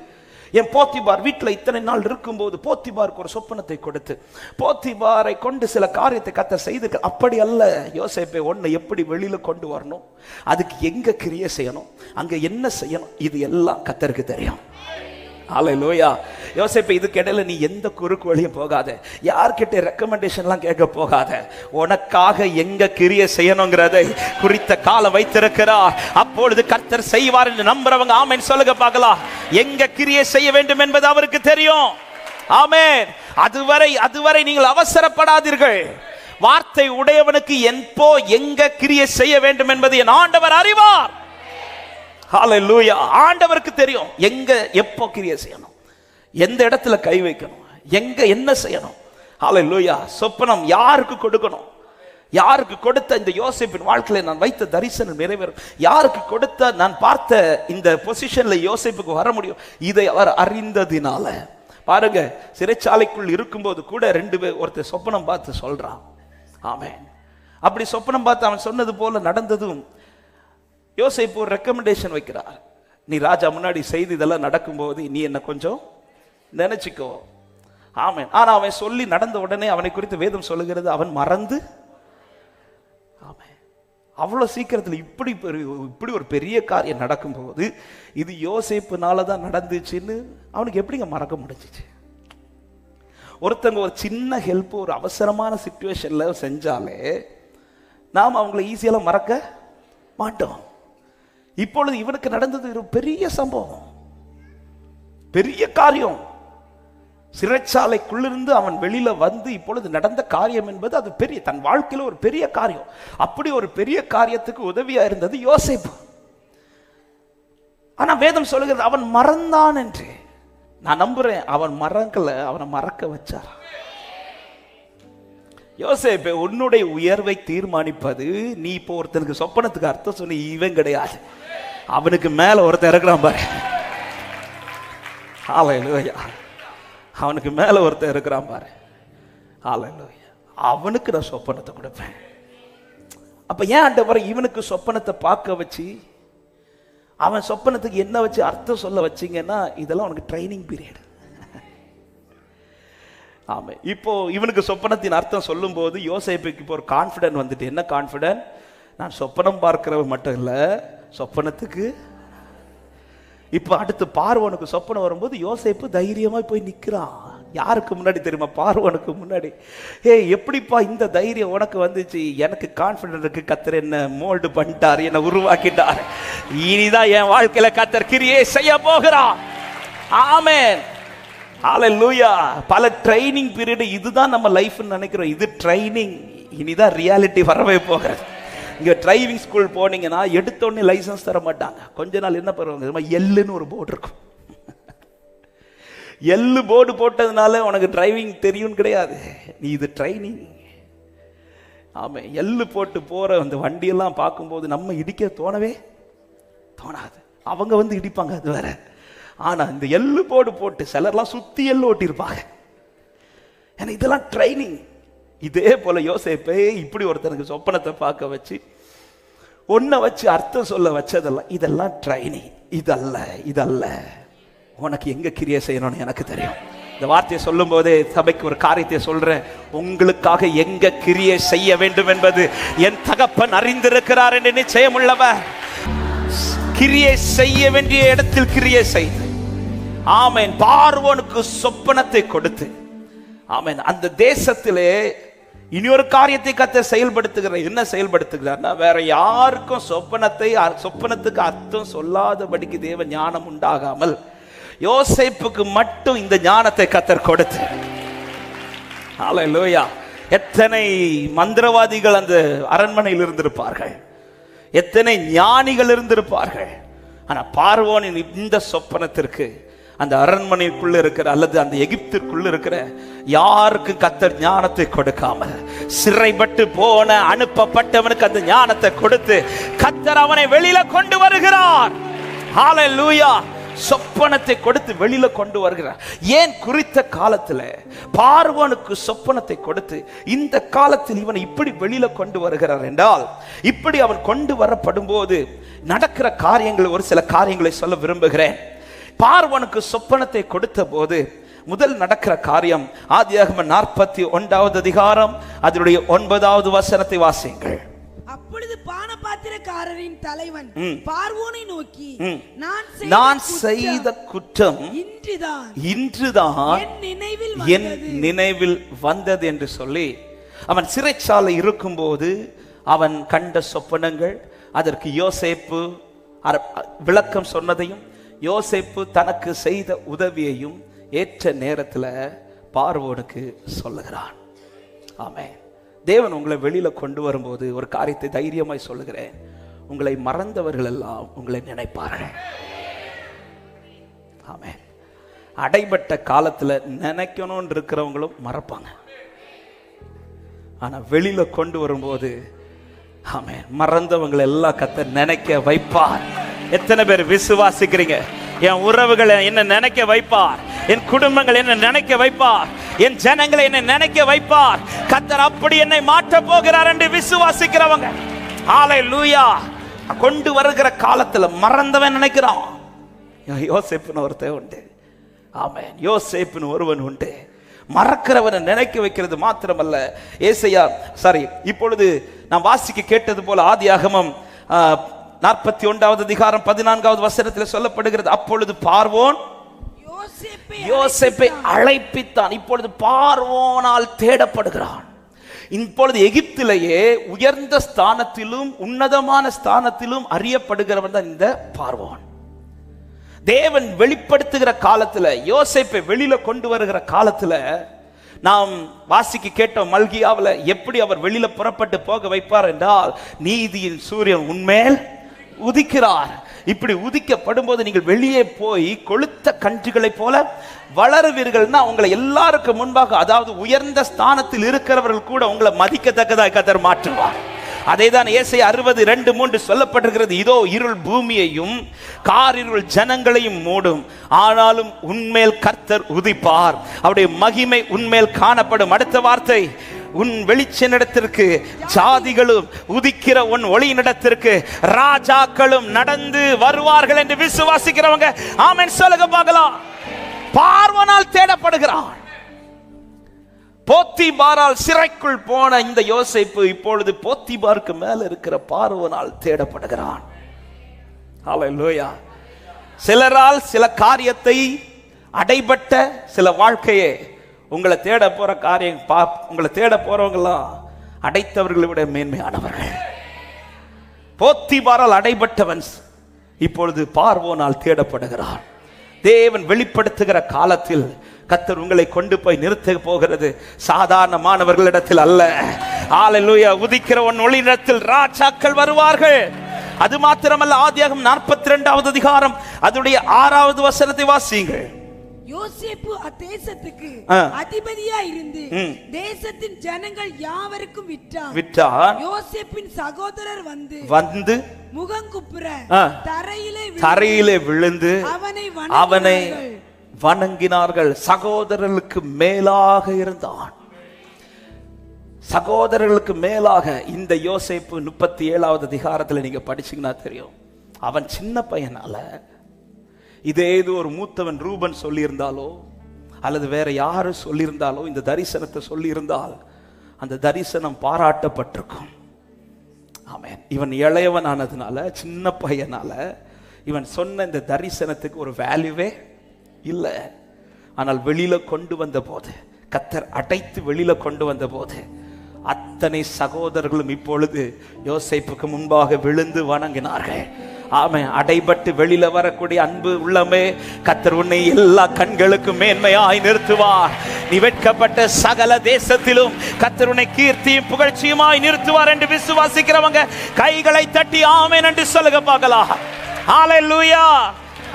என் போத்திபார் வீட்டில் இத்தனை நாள் இருக்கும்போது போத்திபாருக்கு ஒரு சொப்பனத்தை கொடுத்து போத்திபாரை கொண்டு சில காரியத்தை கர்த்தர் செய்து, அப்படி அல்ல, யோசேப்பை ஒன்றை எப்படி வெளியில கொண்டு வரணும், அதுக்கு எங்க கிரியை செய்யணும், அங்க என்ன செய்யணும், இது எல்லாம் கர்த்தருக்கு தெரியும். ஹல்லேலூயா. யோசேப்பே, இதுக்கு இடையில நீ எந்த குறுக்கு வழியும் போகாத, யார்கிட்ட ரெக்கமெண்டேஷன்லாம் கேட்க போகாத, உனக்காக எங்க கிரியை செய்யணுங்கிறதை குறித்த காலம் வைத்திருக்கிறார். அப்பொழுது கர்த்தர் செய்வார் என்று நம்புறவங்க ஆமென் சொல்லுங்க பார்க்கலாம். எங்க கிரியை செய்ய வேண்டும் என்பது அவருக்கு தெரியும். ஆமென். அதுவரை நீங்கள் அவசரப்படாதீர்கள். வார்த்தை உடையவனுக்கு எப்போ எங்க கிரியை செய்ய வேண்டும் என்பது என் ஆண்டவர் அறிவார். ஹல்லேலூயா. ஆண்டவருக்கு தெரியும் எங்க எப்போ கிரியை செய்யணும், எந்த இடத்துல கை வைக்கணும், எங்க என்ன செய்யணும். ஹல்லேலூயா. சொப்பனம் யாருக்கு கொடுக்கணும், யாருக்கு கொடுத்த இந்த யோசேப்பின் வாழ்க்கையில நான் வைத்த தரிசனம் நிறைவேறும், யாருக்கு கொடுத்த நான் பார்த்த இந்த பொசிஷன்ல யோசேப்புக்கு வர முடியும், இதை அவர் அறிந்ததினால. பாருங்க, சிறைச்சாலைக்குள் இருக்கும்போது கூட 2 பேர் ஒருத்தர் சொப்பனம் பார்த்து சொல்றான். ஆமென். அப்படி சொப்பனம் பார்த்து அவன் சொன்னது போல நடந்ததும் யோசேப்பு ஒரு ரெக்கமெண்டேஷன் வைக்கிறார். நீ ராஜா முன்னாடி செய்து இதெல்லாம் நடக்கும்போது நீ என்ன கொஞ்சம் நினைச்சுக்கோ. ஆமென். ஆனா அவன் சொல்லி நடந்த உடனே அவனை குறித்து வேதம் சொல்லுகிறது அவன் மறந்து. ஆமென். அவ்வளவு சீக்கிரத்தில் இப்படி ஒரு பெரிய காரியம் நடக்கும்போது இது யோசேப்புனால தான் நடந்துச்சுன்னு அவனுக்கு எப்படிங்க மறக்க முடிஞ்சிச்சு? ஒருத்தங்க ஒரு சின்ன ஹெல்ப் ஒரு அவசரமான சிச்சுவேஷன்ல செஞ்சாலே நாம் அவங்களை ஈஸியெல்லாம் மறக்க மாட்டோம். இப்பொழுது இவனுக்கு நடந்தது ஒரு பெரிய சம்பவம், பெரிய காரியம். சிறைச்சாலைக்குள்ளிருந்து அவன் வெளியில வந்து இப்பொழுது நடந்த காரியம் என்பது அது பெரிய, தன் வாழ்க்கையில ஒரு பெரிய காரியம். அப்படி ஒரு பெரிய காரியத்துக்கு உதவியா இருந்தது யோசேப்பு. ஆனா வேதம் சொல்லுகிறது அவன் மறந்தான் என்று. நான் நம்புறேன் அவன் மறக்கல, அவனை மறக்க வச்சார். யோசேப்பே, உன்னுடைய உயர்வை தீர்மானிப்பது நீ இப்போ ஒருத்தனுக்கு சொப்பனத்துக்கு அர்த்தம் சொன்ன இவன் கிடையாது, அவனுக்கு மேல ஒருத்தன் இருக்கிறான் பாரு. ஹல்லேலூயா. அவனுக்கு மேல ஒருத்தன் இருக்கிறான் பாரு. ஹல்லேலூயா. அவனுக்கு நான் சொப்பனத்தை கொடுப்பேன். அப்ப ஏன் ஆண்டவரே இவனுக்கு சொப்பனத்தை பார்க்க வச்சு அவன் சொப்பனத்துக்கு என்ன வச்சு அர்த்தம் சொல்ல வச்சீங்கன்னா, இதெல்லாம் உனக்கு ட்ரைனிங் பீரியட். ஆமா, இப்போ இவனுக்கு சொப்பனத்தின் அர்த்தம் சொல்லும் போது யோசேப்புக்கு இப்போ ஒரு கான்ஃபிடன்ட் வந்துட்டு. என்ன கான்ஃபிடன்ட்? நான் சொப்பனம் பார்க்கிறவன் மட்டும் இல்ல, சொப்பனத்துக்கு இப்ப அடுத்து பார்வோனுக்கு சொப்பனம் வரும்போது யோசேப்பு தைரியமா போய் நிக்கிறான். யாருக்கு முன்னாடி தெரியுமா? பார்வோனுக்கு முன்னாடி. எப்படிப்பா இந்த தைரியம் உனக்கு வந்துச்சு? எனக்கு கான்ஃபிடன்ட் இருக்கு, கர்த்தர் என்ன மோல்டு பண்ணிட்டார், என்ன உருவாக்கிட்டார், இனிதான் என் வாழ்க்கையில கர்த்தர் கிரியை செய்ய போகிறார். ஆமென். ஹல்லேலூயா. பல ட்ரைனிங் பீரியட், இதுதான் நம்ம லைஃப்னு நினைக்கிறோம். இது ட்ரைனிங், இனிதான் ரியாலிட்டி வரவே போகிறது. இங்க டிரைவிங் ஸ்கூல் போனீங்கன்னா எடுத்த உடனே லைசன்ஸ் தர மாட்டாங்க. கொஞ்ச நாள் என்ன பண்ணுவாங்க, எல்லுன்னு ஒரு போர்டு இருக்கும். எல்லு போர்டு போட்டதுனால உனக்கு டிரைவிங் தெரியும் கிடையாது, நீ இது ட்ரைனிங். ஆமா, எள்ளு போட்டு போற அந்த வண்டியெல்லாம் பார்க்கும்போது நம்ம இடிக்க தோணவே தோணாது, அவங்க வந்து இடிப்பாங்க, அது வேற. ஆனா இந்த எள்ளு போர்டு போட்டு சிலர்லாம் சுத்தி எள்ளு ஓட்டிருப்பாங்க. ஏன்னா இதெல்லாம் ட்ரைனிங். இதே போல யோசேப்பே இப்படி ஒருத்தனுக்கு சொப்பனத்தை பார்க்க வச்சு ஒன்ன வச்சு அர்த்தம் சொல்ல வச்சதெல்லாம் இதெல்லாம் ட்ரைனிங். இதல்ல உனக்கு எங்க கிரியை செய்யணும்னு எனக்கு தெரியும். இந்த வார்த்தையை சொல்லும் போதே சபைக்கு ஒரு காரியத்தை சொல்றேன். உங்களுக்காக எங்க கிரியை செய்ய வேண்டும் என்பது என் தகப்பன் அறிந்திருக்கிறார் என்று நிச்சயம் உள்ளவர். கிரியை செய்ய வேண்டிய இடத்தில் கிரியை செய்து, ஆமென், பார்வோனுக்கு சொப்பனத்தை கொடுத்து, ஆமென், அந்த தேசத்திலே இனி ஒரு காரியத்தை கர்த்தர் செயல்படுத்துகிறார். என்ன செயல்படுத்துகிறார்னா, வேற யாருக்கும் சொப்பனத்துக்கு அர்த்தம் சொல்லாதபடிக்கு தேவ ஞானம் உண்டாகாமல் யோசேப்புக்கு மட்டும் இந்த ஞானத்தை கர்த்தர் கொடுத்து. ஹல்லேலூயா. எத்தனை மந்திரவாதிகள் அந்த அரண்மனையில் இருந்திருப்பார்கள், எத்தனை ஞானிகள் இருந்திருப்பார்கள். ஆனா பார்வோனின் இந்த சொப்பனத்திற்கு அந்த அரண்மனைக்குள்ள இருக்கிற அல்லது அந்த எகிப்திற்குள்ள இருக்கிற யாருக்கு கர்த்தர் ஞானத்தை கொடுக்காமல் சிறைப்பட்டு போன அனுப்பப்பட்டவனுக்கு அந்த ஞானத்தை கொடுத்து கர்த்தர் அவனை வெளியில கொண்டு வருகிறார். ஹல்லேலூயா. சொப்பனத்தை கொடுத்து வெளியில கொண்டு வருகிறார். ஏன் குறித்த காலத்துல பார்வோனுக்கு சொப்பனத்தை கொடுத்து இந்த காலத்தில் இவனை இப்படி வெளியில கொண்டு வருகிறார் என்றால், இப்படி அவன் கொண்டு வரப்படும் போது நடக்கிற காரியங்கள், ஒரு சில காரியங்களை சொல்ல விரும்புகிறேன். பார்வோனுக்கு சொப்பனத்தை கொடுத்த போது முதல் நடக்கிற காரியம் ஆதியாகமம் 41வது அதிகாரம் அதனுடைய 9வது வசனத்தை வாசியுங்கள். அப்பொழுது பானபாத்திரக்காரரின் தலைவன் பார்வோனை நோக்கி, நான் செய்த குற்றம் இன்றுதான் என் நினைவில் வந்தது என்று சொல்லி, அவன் சிறைச்சாலை இருக்கும் போது அவன் கண்ட சொப்பனங்கள், அதற்கு யோசேப்பு விளக்கம் சொன்னதையும் யோசேப்பு தனக்கு செய்த உதவியையும் ஏற்ற நேரத்தில் பார்வோனுக்கு சொல்லுகிறான். ஆமென். தேவன் உங்களை வெளியில கொண்டு வரும்போது ஒரு காரியத்தை தைரியமாய் சொல்லுகிறேன், உங்களை மறந்தவர்கள் எல்லாம் உங்களை நினைப்பார்கள். ஆமென். அடைபட்ட காலத்துல நினைக்கணும்னு இருக்கிறவங்களும் மறப்பாங்க. ஆனா வெளியில கொண்டு வரும்போது, ஆமென், மறந்தவங்களை எல்லாம் கர்த்தர் நினைக்க வைப்பார். எத்தனை பேர் விசுவாசிக்கிறீங்க? என் உறவுகளை என்ன நினைக்க வைப்பார், என் குடும்பங்கள் என்ன நினைக்க வைப்பார், என் ஜனங்களை என்ன நினைக்க வைப்பார். கர்த்தர் அப்படி என்னை மாற்ற போகிறார் என்று விசுவாசிக்கிறவங்க, ஹல்லேலூயா. கொண்டு வருகிற காலத்துல மறந்தவன் நினைக்கிறான். யோசேப்புன்னு ஒருத்தன் உண்டு. ஆமென். யோசேப்புன்னு ஒருவன் உண்டு. மறக்கிறவனை நினைக்க வைக்கிறது மாத்திரமல்ல, ஏசாயா இப்பொழுது நான் வாசிக்க கேட்டது போல ஆதியாகமம் 41வது அதிகாரம் 14வது வசனத்தில் சொல்லப்படுகிறது, அப்பொழுது பார்வோன் யோசேப்பை அழைப்பித்தான். இப்பொழுது பார்வோனால் தேடப்படுகிறான். இப்பொழுது எகிப்திலேயே உயர்ந்த ஸ்தானத்திலும் உன்னதமான ஸ்தானத்திலும் அறியப்படுகிறவன் தான் இந்த பார்வோன். தேவன் வெளிப்படுத்துகிற காலத்துல, யோசேப்பை வெளியில கொண்டு வருகிற காலத்துல நாம் வாசிக்க கேட்டோம் மல்கியாவில் எப்படி அவர் வெளியில புறப்பட்டு போக வைப்பார் என்றால், நீதியின் சூரியன் உன்மேல் உதிக்கிறார். இப்படி உதிக்கப்படும் போது நீங்கள் வெளியே போய் கொளுத்த கன்றுகளை போல வளருவீர்கள்னா உங்களை எல்லாருக்கும் முன்பாக, அதாவது உயர்ந்த ஸ்தானத்தில் இருக்கிறவர்கள் கூட உங்களை மதிக்கத்தக்கதாக கர்த்தர் மாற்றுவார். அதேதான் ஏசாயா 60:2-3 சொல்லப்பட்டிருக்கிறது. இதோ இருள் பூமியையும் காரிருள் ஜனங்களையும் மூடும், ஆனாலும் உன்மேல் கர்த்தர் உதிப்பார், அவருடைய மகிமை உன்மேல் காணப்படும். அடுத்த வார்த்தை, உன் வெளிச்சனிடத்திற்கு ஜாதிகளும் உதிக்கிற உன் ஒளியினிடத்திற்கு ராஜாக்களும் நடந்து வருவார்கள் என்று விசுவாசிக்கிறவங்க ஆமென் சொல்லுங்க பார்க்கலாம். பார்வோனால் தேடப்படுகிறான். போத்திபாரால் சிறைக்குள் போன இந்த யோசேப்பு இப்பொழுது போத்திபாருக்கு மேல இருக்கிற பார்வோனால் தேடப்படுகிறான். ஹல்லேலூயா. சிலரால் சில காரியத்தை அடைபட்ட சில வாழ்க்கையே உங்களை தேட போற காரியம், உங்களை தேட போறவங்களாம் அடைத்தவர்களை விட மேன்மையானவர்கள். போத்திபாரால் அடைபட்டவன் இப்பொழுது பார்வோனால் தேடப்படுகிறான். தேவன் வெளிப்படுத்துகிற காலத்தில் கர்த்தர் உங்களை கொண்டு போய் நிறுத்த போகிறது சாதாரணமானவர்களிடத்தில் அல்ல. ஹல்லேலூயா. உதிக்கிற உன் ஒளியிடத்தில் ராஜாக்கள் வருவார்கள். அது மாத்திரமல்ல, ஆதியாகமம் 42வது அதிகாரம் அதனுடைய 6வது வசனத்தை வாசியுங்கள். யோசேப்பு அத்தேசத்துக்கு அதிபதியா இருந்து தேசத்தின் ஜனங்கள் யாவருக்கும் விற்றார். யோசேப்பின் சகோதரர் வந்து முகங்குப்புற தரையிலே விழுந்து அவனை வணங்கினார்கள். சகோதரர்களுக்கு மேலாக இருந்தான். சகோதரர்களுக்கு மேலாக இந்த யோசேப்பு 37வது அதிகாரத்தில் நீங்க படிச்சீங்கன்னா தெரியும். அவன் சின்ன பையனால இதே ஒரு மூத்தவன் ரூபன் சொல்லியிருந்தாலோ அல்லது வேற யாரும் சொல்லியிருந்தாலோ இந்த தரிசனத்தை சொல்லியிருந்தால் அந்த தரிசனம் பாராட்டப்பட்டிருக்கும். ஆமென். இவன் இளையவன் ஆனதுனால, சின்ன பையனால இவன் சொன்ன இந்த தரிசனத்துக்கு ஒரு வேல்யூவே இல்லை. ஆனால் வெளியில கொண்டு வந்த போது, கர்த்தர் அடைத்து வெளியில கொண்டு வந்த போது அத்தனை சகோதரர்களும் இப்பொழுது யோசேப்புக்கு முன்பாக விழுந்து வணங்கினார்கள். ஆமென். அடைபட்டு வெளியில வரக்கூடிய அன்பு உள்ளமே, கர்த்தர் உன்னை எல்லா கண்களுக்கும் மேன்மையாய் நிறுத்துவார். நீ வெட்கப்பட்ட சகல தேசத்திலும் கர்த்தர் உன்னை கீர்த்தியும் புகழ்ச்சியுமாய் நிறுத்துவார் என்று விசுவாசிக்கிறவங்க கைகளை தட்டி ஆமென் என்று சொல்லுங்க பார்க்கலாம். ஹல்லேலூயா.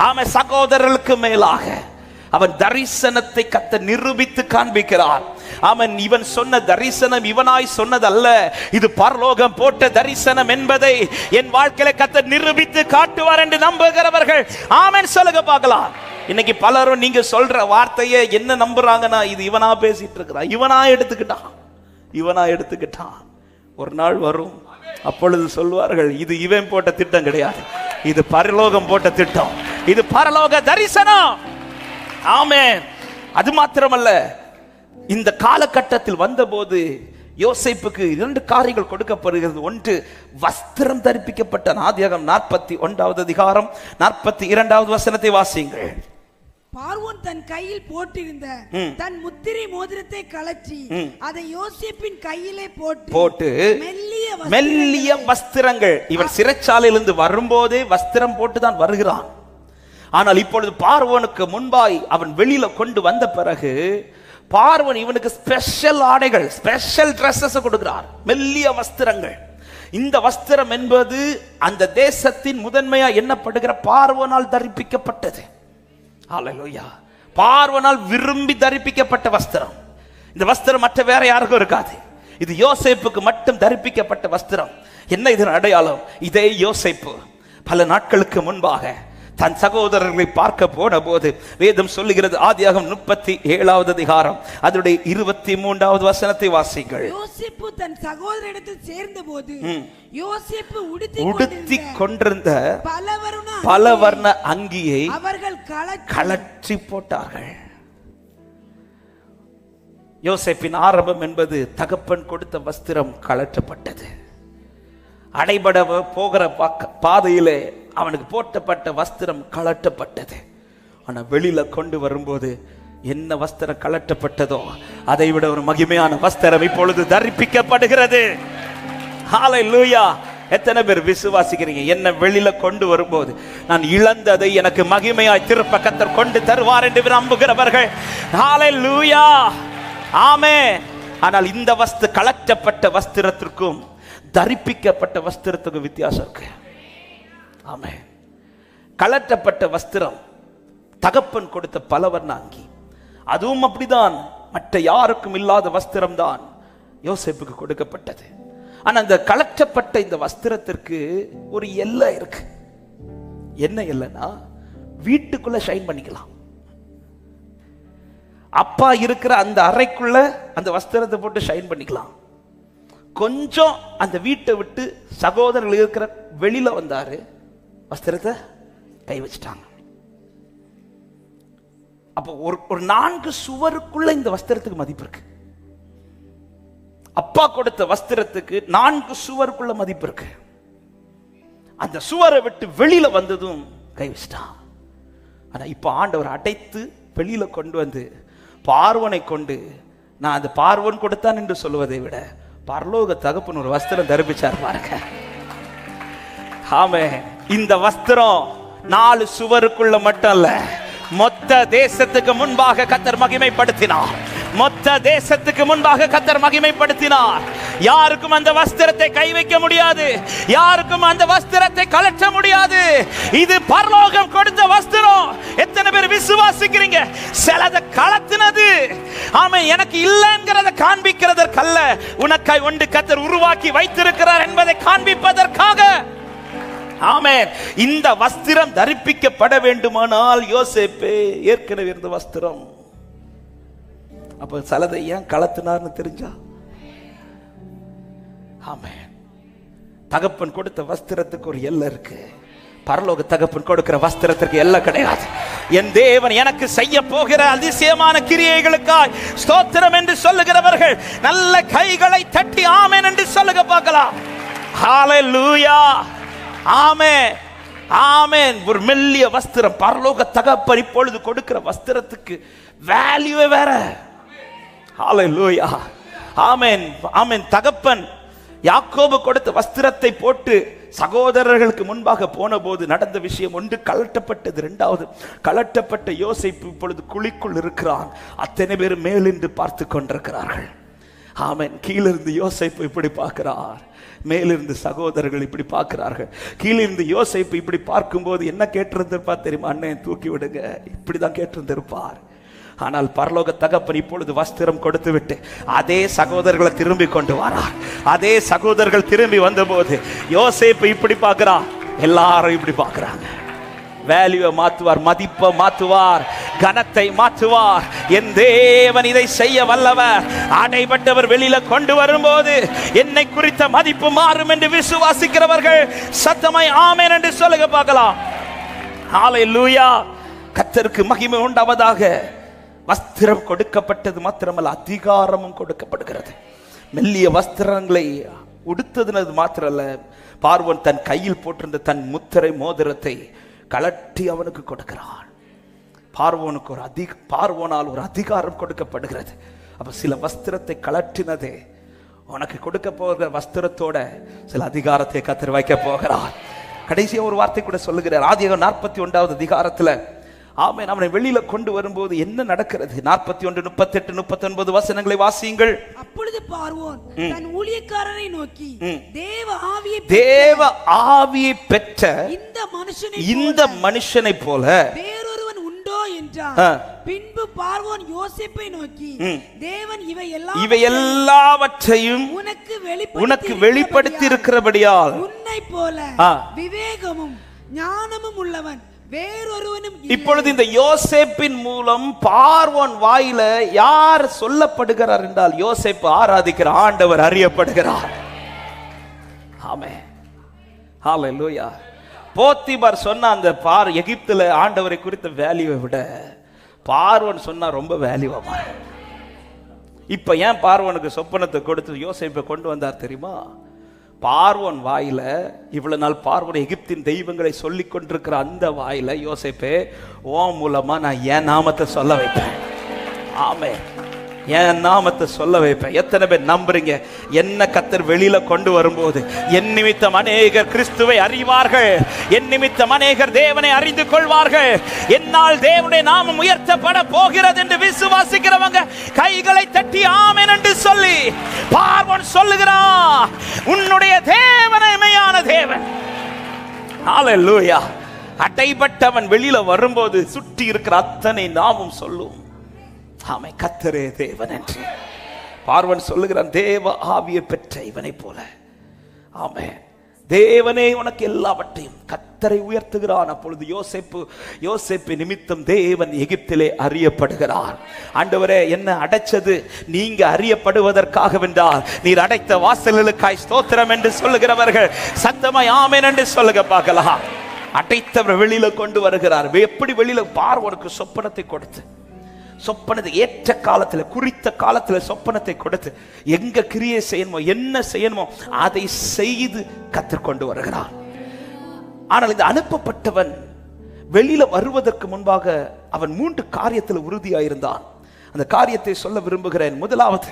ஆமென். சகோதரர்களுக்கு மேலாக அவன் தரிசனத்தை கர்த்தர் நிரூபித்து காண்பிக்கிறார். அவன் இவன் சொன்ன தரிசனம் இவனாய் சொன்னதல்ல, இது பரலோகம் போட்ட தரிசனம் என்பதை என் வாழ்க்கையில கர்த்தர் நிரூபித்து காட்டுவார் என்று நம்புகிறவர்கள் ஆமென் சொல்லுங்க பார்க்கலாம். இன்னைக்கு பலரும் நீங்க சொல்ற வார்த்தையை என்ன நம்புறாங்கன்னா, இது இவனா பேசிட்டு இருக்கிறான், இவனா எடுத்துக்கிட்டான். ஒரு நாள் வரும், அப்பொழுது சொல்வார்கள், இது இவன் போட்ட திட்டம் கிடையாது, இது பரலோகம் போட்ட திட்டம், இது பரலோக தரிசனம். ஆமென். அது மாத்திரமல்ல, இந்த காலகட்டத்தில் வந்தபோது யோசேப்புக்கு 2 காரியங்கள் கொடுக்கப்படுகிறது. ஒன்று, வஸ்திரம் தரிப்பிக்கப்பட்ட. ஆதியாகமம் 41வது அதிகாரம் 42வது வசனத்தை வாசியுங்கள். பார்வோன் தன் கையில் போட்டிருந்த தன் முத்திரை மோதிரத்தை கழற்றி அதை யோசேப்பின் கையிலே போட்டு மெல்லிய வஸ்திரங்கள். இவன் சிறைச்சாலையிலிருந்து வரும்போதே வஸ்திரம் போட்டு தான் வருகிறான். ஆனால் இப்பொழுது பார்வோனுக்கு முன்பாய் அவன் வெளியில கொண்டு வந்த பிறகு பார்வோன் இவனுக்கு ஸ்பெஷல் ஆடைகள், ஸ்பெஷல் டிரெஸ்ஸஸ் கொடுக்கிறார், மெல்லிய வஸ்திரங்கள். இந்த வஸ்திரம் என்பது அந்த தேசத்தின் முதன்மையா எண்ணப்படுகிற பார்வோனால் தரிப்பிக்கப்பட்டது. ஹல்லேலூயா. பார்வோனால் விரும்பி தரிப்பிக்கப்பட்ட வஸ்திரம். இந்த வஸ்திரம் மற்ற வேற யாருக்கும் இருக்காது. இது யோசேப்புக்கு மட்டும் தரிப்பிக்கப்பட்ட வஸ்திரம். என்ன இதன் அடையாளம்? இதே யோசேப்பு பல நாட்களுக்கு முன்பாக தன் சகோதரர்களை பார்க்க போன போது வேதம் சொல்லுகிறது, ஆதியாகமம் 37வது அதிகாரம் அதனுடைய 23வது வசனத்தை வாசிங்கள். யோசேப்பு தன் சகோதரரிடத்தில் சேர்ந்தபோது யோசேப்பு உடுத்தி கொண்டிருந்த பலவர்ண அங்கியை அவர்கள் கழற்றி போட்டார்கள். யோசேப்பின் ஆரம்பம் என்பது தகப்பன் கொடுத்த வஸ்திரம் கழற்றப்பட்டது. அடைபட போகிற பாதையிலே அவனுக்கு போட்டப்பட்ட வஸ்திரம் கழற்றப்பட்டது. ஆனால் வெளியில கொண்டு வரும்போது என்ன வஸ்திரம் கழற்றப்பட்டதோ அதை விட ஒரு மகிமையான வஸ்திரம் இப்பொழுது தரிப்பிக்கப்படுகிறது. ஹல்லேலூயா. எத்தனை பேர் விசுவாசிக்கிறீங்க? என்ன வெளியில கொண்டு வரும்போது நான் இழந்ததை எனக்கு மகிமையாய் திருப்ப கர்த்தர் கொண்டு தருவார் என்று நம்புகிறவர்கள் ஹல்லேலூயா. ஆமென். ஆனால் இந்த கழற்றப்பட்ட வஸ்திரத்திற்கும் தரிப்பிக்கப்பட்ட வஸ்திரத்துக்கும் வித்தியாசம் இருக்கு. ஆமென். கலட்டப்பட்ட வஸ்திரம் தகப்பன் கொடுத்த பலவர்ண அங்கி, அதுவும் அப்படிதான். மற்ற யாருக்கும் இல்லாத வஸ்திரம் தான் யோசேப்புக்கு கொடுக்கப்பட்டது. ஆனா அந்த கலட்டப்பட்ட இந்த வஸ்திரத்திற்கு ஒரு எல்லை இருக்கு. என்ன எல்லைன்னா, வீட்டுக்குள்ள ஷைன் பண்ணிக்கலாம். அப்பா இருக்கிற அந்த அறைக்குள்ள அந்த வஸ்திரத்தை போட்டு ஷைன் பண்ணிக்கலாம். கொஞ்சம் அந்த வீட்டை விட்டு சகோதரர்கள் இருக்கிற வெளியில வந்தாரு, வஸ்திரத்தை கை வச்சிட்டாங்க. அப்போ ஒரு 4 சுவருக்குள்ள இந்த வஸ்திரத்துக்கு மதிப்பு இருக்கு. அப்பா கொடுத்த வஸ்திரத்துக்கு 4 சுவருக்குள்ள மதிப்பு இருக்கு. அந்த சுவரை விட்டு வெளியில வந்ததும் கை வச்சிட்டான். ஆனா இப்ப ஆண்டவர் அடைத்து வெளியில கொண்டு வந்து பார்வனை கொண்டு, நான் அந்த பார்வன் கொடுத்தான் என்று சொல்வதை விட பரலோக தகப்பன் ஒரு வஸ்திரம் தரிப்பிச்சார் பாருங்க. ஆமே, இந்த வஸ்திரம் 4 சுவருக்குள்ள மட்டும் அல்ல, மொத்த தேசத்துக்கு முன்பாக கர்த்தர் மகிமைப்படுத்தினார். மொத்த தேசத்துக்கு முன்பாக கர்த்தர் மகிமைப்படுத்தினார். யாருக்கும் அந்த வஸ்திரத்தை கை வைக்க முடியாது, யாருக்கும் அந்த வஸ்திரத்தை கலற்ற முடியாது. இது பரலோகம் கொடுத்த வஸ்திரம். எத்தனை பேர் விசுவாசிக்கிறீங்க? சிலதை கலத்தினது ஆமே, எனக்கு இல்லைங்கிறத காண்பிக்கிறதற்கல்ல, உனக்காய் ஒன்று கர்த்தர் உருவாக்கி வைத்திருக்கிறார் என்பதை காண்பிப்பதற்காக. ஆமென். இந்த வஸ்திரம் தரிப்பிக்கப்பட வேண்டுமானால் யோசேப்பே ஏற்கனவே இருந்த வஸ்திரம். அப்ப சலதை ஏன் கலத்தினார்னு தெரிஞ்சா? ஆமென். தகப்பன் கொடுத்த வஸ்திரத்துக்கு ஒரு எல்லை இருக்கு. பரலோக தகப்பன் கொடுக்கிற வஸ்திரத்திற்கு எல்லை கிடையாது. என் தேவன் எனக்கு செய்ய போகிற அதிசயமான கிரியைகளுக்காய் ஸ்தோத்திரம் என்று சொல்லுகிறவர்கள் நல்ல கைகளை தட்டி ஆமென் என்று சொல்லுங்க பார்க்கலாம். ஹalleluya. ஆமென், ஆமென். ஒரு மெல்லிய வஸ்திரம், பரலோக தகப்பன் இப்பொழுது கொடுக்கிற வஸ்திரத்துக்கு வேல்யூவே வேற. ஹalleluya. ஆமென், ஆமென். தகப்பன் யாக்கோபு கொடுத்த வஸ்திரத்தை போட்டு சகோதரர்களுக்கு முன்பாக போன போது நடந்த விஷயம் ஒன்று கலட்டப்பட்டது. இரண்டாவது, கலட்டப்பட்ட யோசேப்பு இப்பொழுது குழிக்குள் இருக்கிறான். அத்தனை பேர் மேலிருந்து பார்த்து கொண்டிருக்கிறார்கள். ஆமென். கீழிருந்து யோசேப்பு இப்படி பார்க்கிறார், மேலிருந்து சகோதரர்கள் இப்படி பார்க்கிறார்கள். கீழிருந்து யோசேப்பு இப்படி பார்க்கும்போது என்ன கேட்டிருந்திருப்பார் தெரியுமா? அண்ணன் தூக்கி விடுங்க, இப்படிதான் கேட்டிருந்திருப்பார். ஆனால் பரலோக தகப்பன் இப்பொழுது வஸ்திரம் கொடுத்து விட்டு அதே சகோதரர்களை திரும்பி கொண்டு வரார். அதே சகோதரர்கள் திரும்பி வந்தபோது யோசேப்பு இப்படி பார்க்கிறார், எல்லாரும் இப்படி பார்க்கிறாங்க. வேல்யூவை மாற்றுவார், மதிப்பை மாற்றுவார், கனத்தை மாற்றுவார். என் தேவன் இதை செய்ய வல்லவர். அடைபட்டவர் வெளியில கொண்டு வரும்போது என்னை குறித்த மதிப்பு மாறும் என்று விசுவாசிக்கிறவர்கள் சத்தமாய் ஆமென் என்று சொல்லுங்க பார்க்கலாம். ஹalleluya. கர்த்தருக்கு மகிமை உண்டாவதாக. வஸ்திரம் கொடுக்கப்பட்டது மாத்திரமல்ல, அதிகாரமும் கொடுக்கப்படுகிறது. மெல்லிய வஸ்திரங்களை உடுத்ததுனது மாத்திரமல்ல, பார்வோன் தன் கையில் போட்டிருந்த தன் முத்திரை மோதிரத்தை கலட்டி அவனுக்கு கொடுக்கிறான். பார்வோனுக்கு பார்வோனால் ஒரு அதிகாரம் கொடுக்கப்படுகிறது. அப்ப சில வஸ்திரத்தை கலட்டினதே உனக்கு கொடுக்க போகிற வஸ்திரத்தோட சில அதிகாரத்தை கர்த்தர் வைக்க போகிறார். கடைசியா ஒரு வார்த்தை கூட சொல்லுகிறார். ஆதியாகமம் 41வது அதிகாரத்துல ஆமென், அவனை வெளியில கொண்டு வரும்போது என்ன நடக்கிறது? 41, 38, 39 வசனங்களை வாசியுங்கள். அப்பொழுது பார்வோன் தன் ஊழியக்காரரை நோக்கி, தேவ ஆவியை பெற்ற இந்த மனுஷனை போல வேறொருவன் உண்டோ என்றார். பின்பு பார்வோன் யோசேப்பை நோக்கி, தேவன் இவை எல்லாவற்றையும் உனக்கு வெளிப்படுத்தி இருக்கிறபடியால் உன்னை போல விவேகமும் ஞானமும் உள்ளவன் வேறொருவனும் இல்லை. இப்பொழுது இந்த யோசேப்பின் மூலம் பார்வோன் வாயில யார் சொல்லப்படுகிறார் என்றால், யோசேப்பு ஆராதிக்கிற ஆண்டவர் அறியப்படுகிறார். ஆமென், ஹalleluya. போத்திபார் சொன்ன அந்த எகிப்துல ஆண்டவரை குறித்த வேல்யூவை விட பார்வோன் சொன்னா ரொம்ப வேல்யூவா. இப்ப ஏன் பார்வோனுக்கு சொப்பனத்தை கொடுத்து யோசேப்பை கொண்டு வந்தார் தெரியுமா? பார்வோன் வாயில இவ்வளவு நாள் பார்வோன் எகிப்தின் தெய்வங்களை சொல்லிக் கொண்டிருக்கிற அந்த வாயில யோசேப்பே, ஓ மூலமா நான் என் நாமத்தை சொல்ல வைப்பேன். ஆமென், என் நாமத்தை சொல்ல வைப்பேன். எத்தனை பேர் நம்புறீங்க? என்ன கர்த்தர் வெளியில கொண்டு வரும்போது என் நிமித்தம் அநேகர் கிறிஸ்துவை அறிவார்கள், என் நிமித்தம் அநேகர் தேவனை அறிந்து கொள்வார்கள், என்னால் தேவனுடைய நாமம் உயர்த்தப்பட போகிறது என்று விசுவாசிக்கிறவங்க கைகளை தட்டி ஆமென் என்று சொல்லி பார்வோன் சொல்லுகிறான், உன்னுடைய தேவன் மெய்யான தேவன். ஹalleluya. அடைபட்டவன் வெளியில வரும்போது சுற்றி இருக்கிற அத்தனை நாமும் சொல்லும், ஆமென், கர்த்தரே தேவன் என்று. பார்வன் சொல்லுகிறான், தேவ ஆவியை பெற்ற இவனை போல. ஆமென். தேவனே உனக்கு எல்லாவற்றையும். கர்த்தரை உயர்த்துகிறான். அப்பொழுது யோசேப்பு நிமித்தம் தேவன் எகிப்திலே அறியப்படுகிறார். ஆண்டவரே, என்ன அடைச்சது நீங்க அறியப்படுவதற்காக வென்றால் நீர் அடைத்த வாசல்களுக்காய் ஸ்தோத்திரம் என்று சொல்லுகிறவர்கள் சத்தமாய் ஆமென் என்று சொல்லுங்க பார்க்கலாம். அடைத்தவர் வெளியில கொண்டு வருகிறார். எப்படி வெளியில? பார்வோனுக்கு சொப்பனத்தை கொடுத்து, சொப்பனத்தை ஏற்ற காலத்தில், குறித்த காலத்தில் சொப்பனத்தை கொடுத்து, எங்க கிரியை செய்யணுமோ, என்ன செய்யணுமோ அதை செய்து கற்றுக்கொண்டு வருகிறார். ஆனால் இந்த அனுப்பப்பட்டவன் வெளியில வருவதற்கு முன்பாக அவன் 3 காரியத்தில் உறுதியாயிருந்தான். அந்த காரியத்தை சொல்ல விரும்புகிறேன். முதலாவது,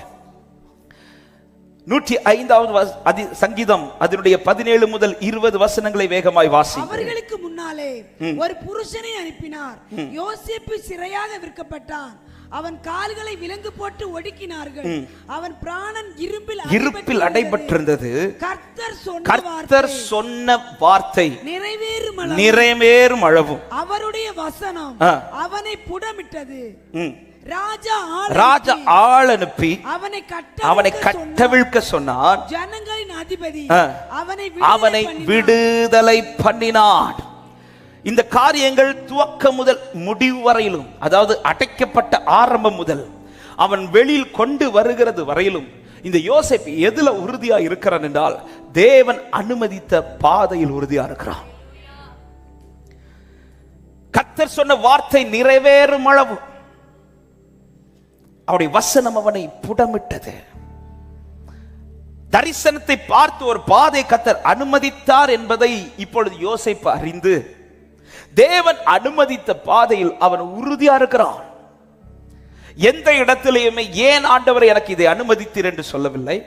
105வது சங்கீதம் அதனுடைய 17 முதல் 20 வசனங்களை வேகமாய் வாசி. அவர்களுக்கு முன்னாலே ஒரு புருஷனை அனுப்பினார். யோசேப்பு சிறையாக விற்கப்பட்டான். அவன் கால்களை விலங்கு போட்டு ஒடுக்கினார்கள். அவன் பிராணன் இரும்பில் அடைபட்டிருந்தது. கர்த்தர் சொன்ன வார்த்தை நிறைவேறும் அளவும் அவருடைய வசனம் அவனை புடமிட்டது. ராஜா ஆள் அனுப்பி அவனை கட்டவிழ்க்க சொன்னார். ஜனங்களின் அதிபதி அவனை விடுதலை பண்ணினான். இந்த காரியங்கள் துவக்க முதல் முடிவு வரையிலும், அதாவது அடைக்கப்பட்ட ஆரம்பம் முதல் அவன் வெளியில் கொண்டு வருகிறது வரையிலும் இந்த யோசேப்பு எதுல உறுதியா இருக்கிறான் என்றால், தேவன் அனுமதித்த பாதையில் உறுதியா இருக்கிறான். கர்த்தர் சொன்ன வார்த்தை நிறைவேறும் அளவு அவருடைய வசனம் அவனை புடமிட்டது. தரிசனத்தை பார்த்து ஒரு பாதை கர்த்தர் அனுமதித்தார் என்பதை இப்பொழுது யோசேப்பு அறிந்து தேவன் அனுமதித்த பாதையில் அவன் உறுதியா இருக்கிறான். எந்த இடத்திலேயுமே ஏன் ஆண்டவர் எனக்கு இதை அனுமதித்தீர் என்று சொல்லவில்லை.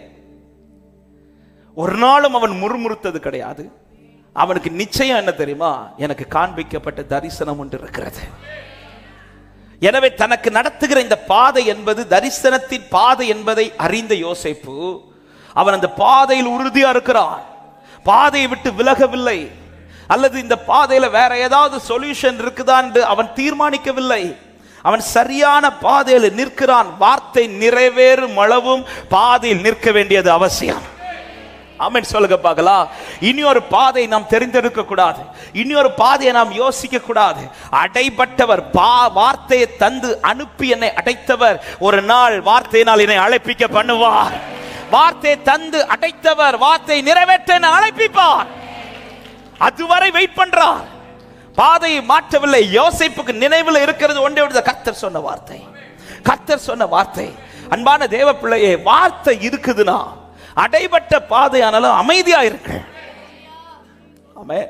ஒரு நாளும் அவன் முறுமுறுத்தது கிடையாது. அவனுக்கு நிச்சயம் என்ன தெரியுமா? எனக்கு காண்பிக்கப்பட்ட தரிசனம் ஒன்று இருக்கிறது. எனவே தனக்கு நடத்துகிற இந்த பாதை என்பது தரிசனத்தின் பாதை என்பதை அறிந்த யோசேப்பு அவன் அந்த பாதையில் உறுதியா இருக்கிறான். பாதையை விட்டு விலகவில்லை, அல்லது இந்த பாதையில வேற ஏதாவது சொல்யூஷன் இருக்குதா என்று அவன் தீர்மானிக்கவில்லை. அவன் சரியான பாதையில் நிற்கிறான். வார்த்தை நிறைவேறும் அளவும் பாதையில் நிற்க வேண்டியது அவசியம். ஆமென் சொல்லுங்க பார்க்கலாம். இனி ஒரு பாதை நாம் தெரிந்தெடுக்க கூடாது. இனி ஒரு பாதையை நாம் யோசிக்க கூடாது. அடைபட்டவர், வார்த்தையை தந்து அனுப்பி என்னை அடைத்தவர் ஒரு நாள் வார்த்தையினால் என்னை அழைப்பிக்க பண்ணுவார். வார்த்தையை தந்து அடைத்தவர் வார்த்தை நிறைவேற்ற என்னை அழைப்பிப்பார். அதுவரை வெயிட் பண்றார். பாதையை மாற்றவில்லை. யோசேப்புக்கு நினைவில் இருக்கிறது ஒன்றே ஒன்று, கர்த்தர் சொன்ன வார்த்தை. கர்த்தர் சொன்ன வார்த்தை. அன்பான தேவ பிள்ளையே, வார்த்தை இருக்குதுன்னா அடைபட்ட பாதையானாலும் அமைதியா இருக்கு. ஆமென்.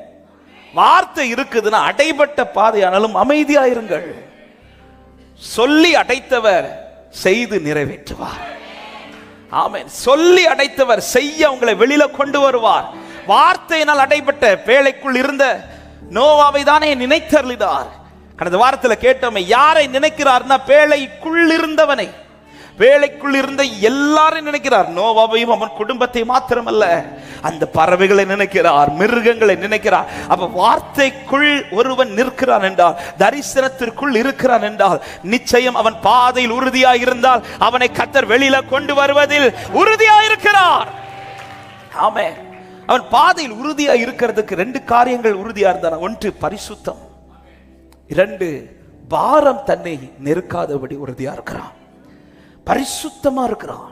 வார்த்தை இருக்குதுன்னா அடைபட்ட பாதையானாலும் அமைதியா இருங்கள். சொல்லி அடைத்தவர் செய்து நிறைவேற்றுவார். ஆமென். சொல்லி அடைத்தவர் செய்ய உங்களை வெளியில கொண்டு வருவார். வார்த்தையினால் அடைபட்ட பேழைக்குள் இருந்த நோவாவை தானே நினைத்தருளினார். கடந்த வாரத்தில் கேட்டோமே, யாரை நினைக்கிறார்னா பேழைக்குள் இருந்தவனை. பேழைக்குள் இருந்த எல்லாரையும் நினைக்கிறார். நோவாவையும் அவன் குடும்பத்தை மாத்திரமல்ல, அந்த பறவைகளை நினைக்கிறார், மிருகங்களை நினைக்கிறார். அப்ப வார்த்தைக்குள் ஒருவன் நிற்கிறான் என்றால், தரிசனத்திற்குள் இருக்கிறான் என்றால், நிச்சயம் அவன் பாதையில் உறுதியாக இருந்தால் அவனை கர்த்தர் வெளியில கொண்டு வருவதில் உறுதியாக இருக்கிறார். ஆமென். அவன் பாதையில் உறுதியா இருக்கிறதுக்கு 2 காரியங்கள் உறுதியா இருந்தான். 1 பரிசுத்தம், 2 பாரம் தன்னை நெருக்காதபடி உறுதியா இருக்கிறான். பரிசுத்தமா இருக்கிறான்.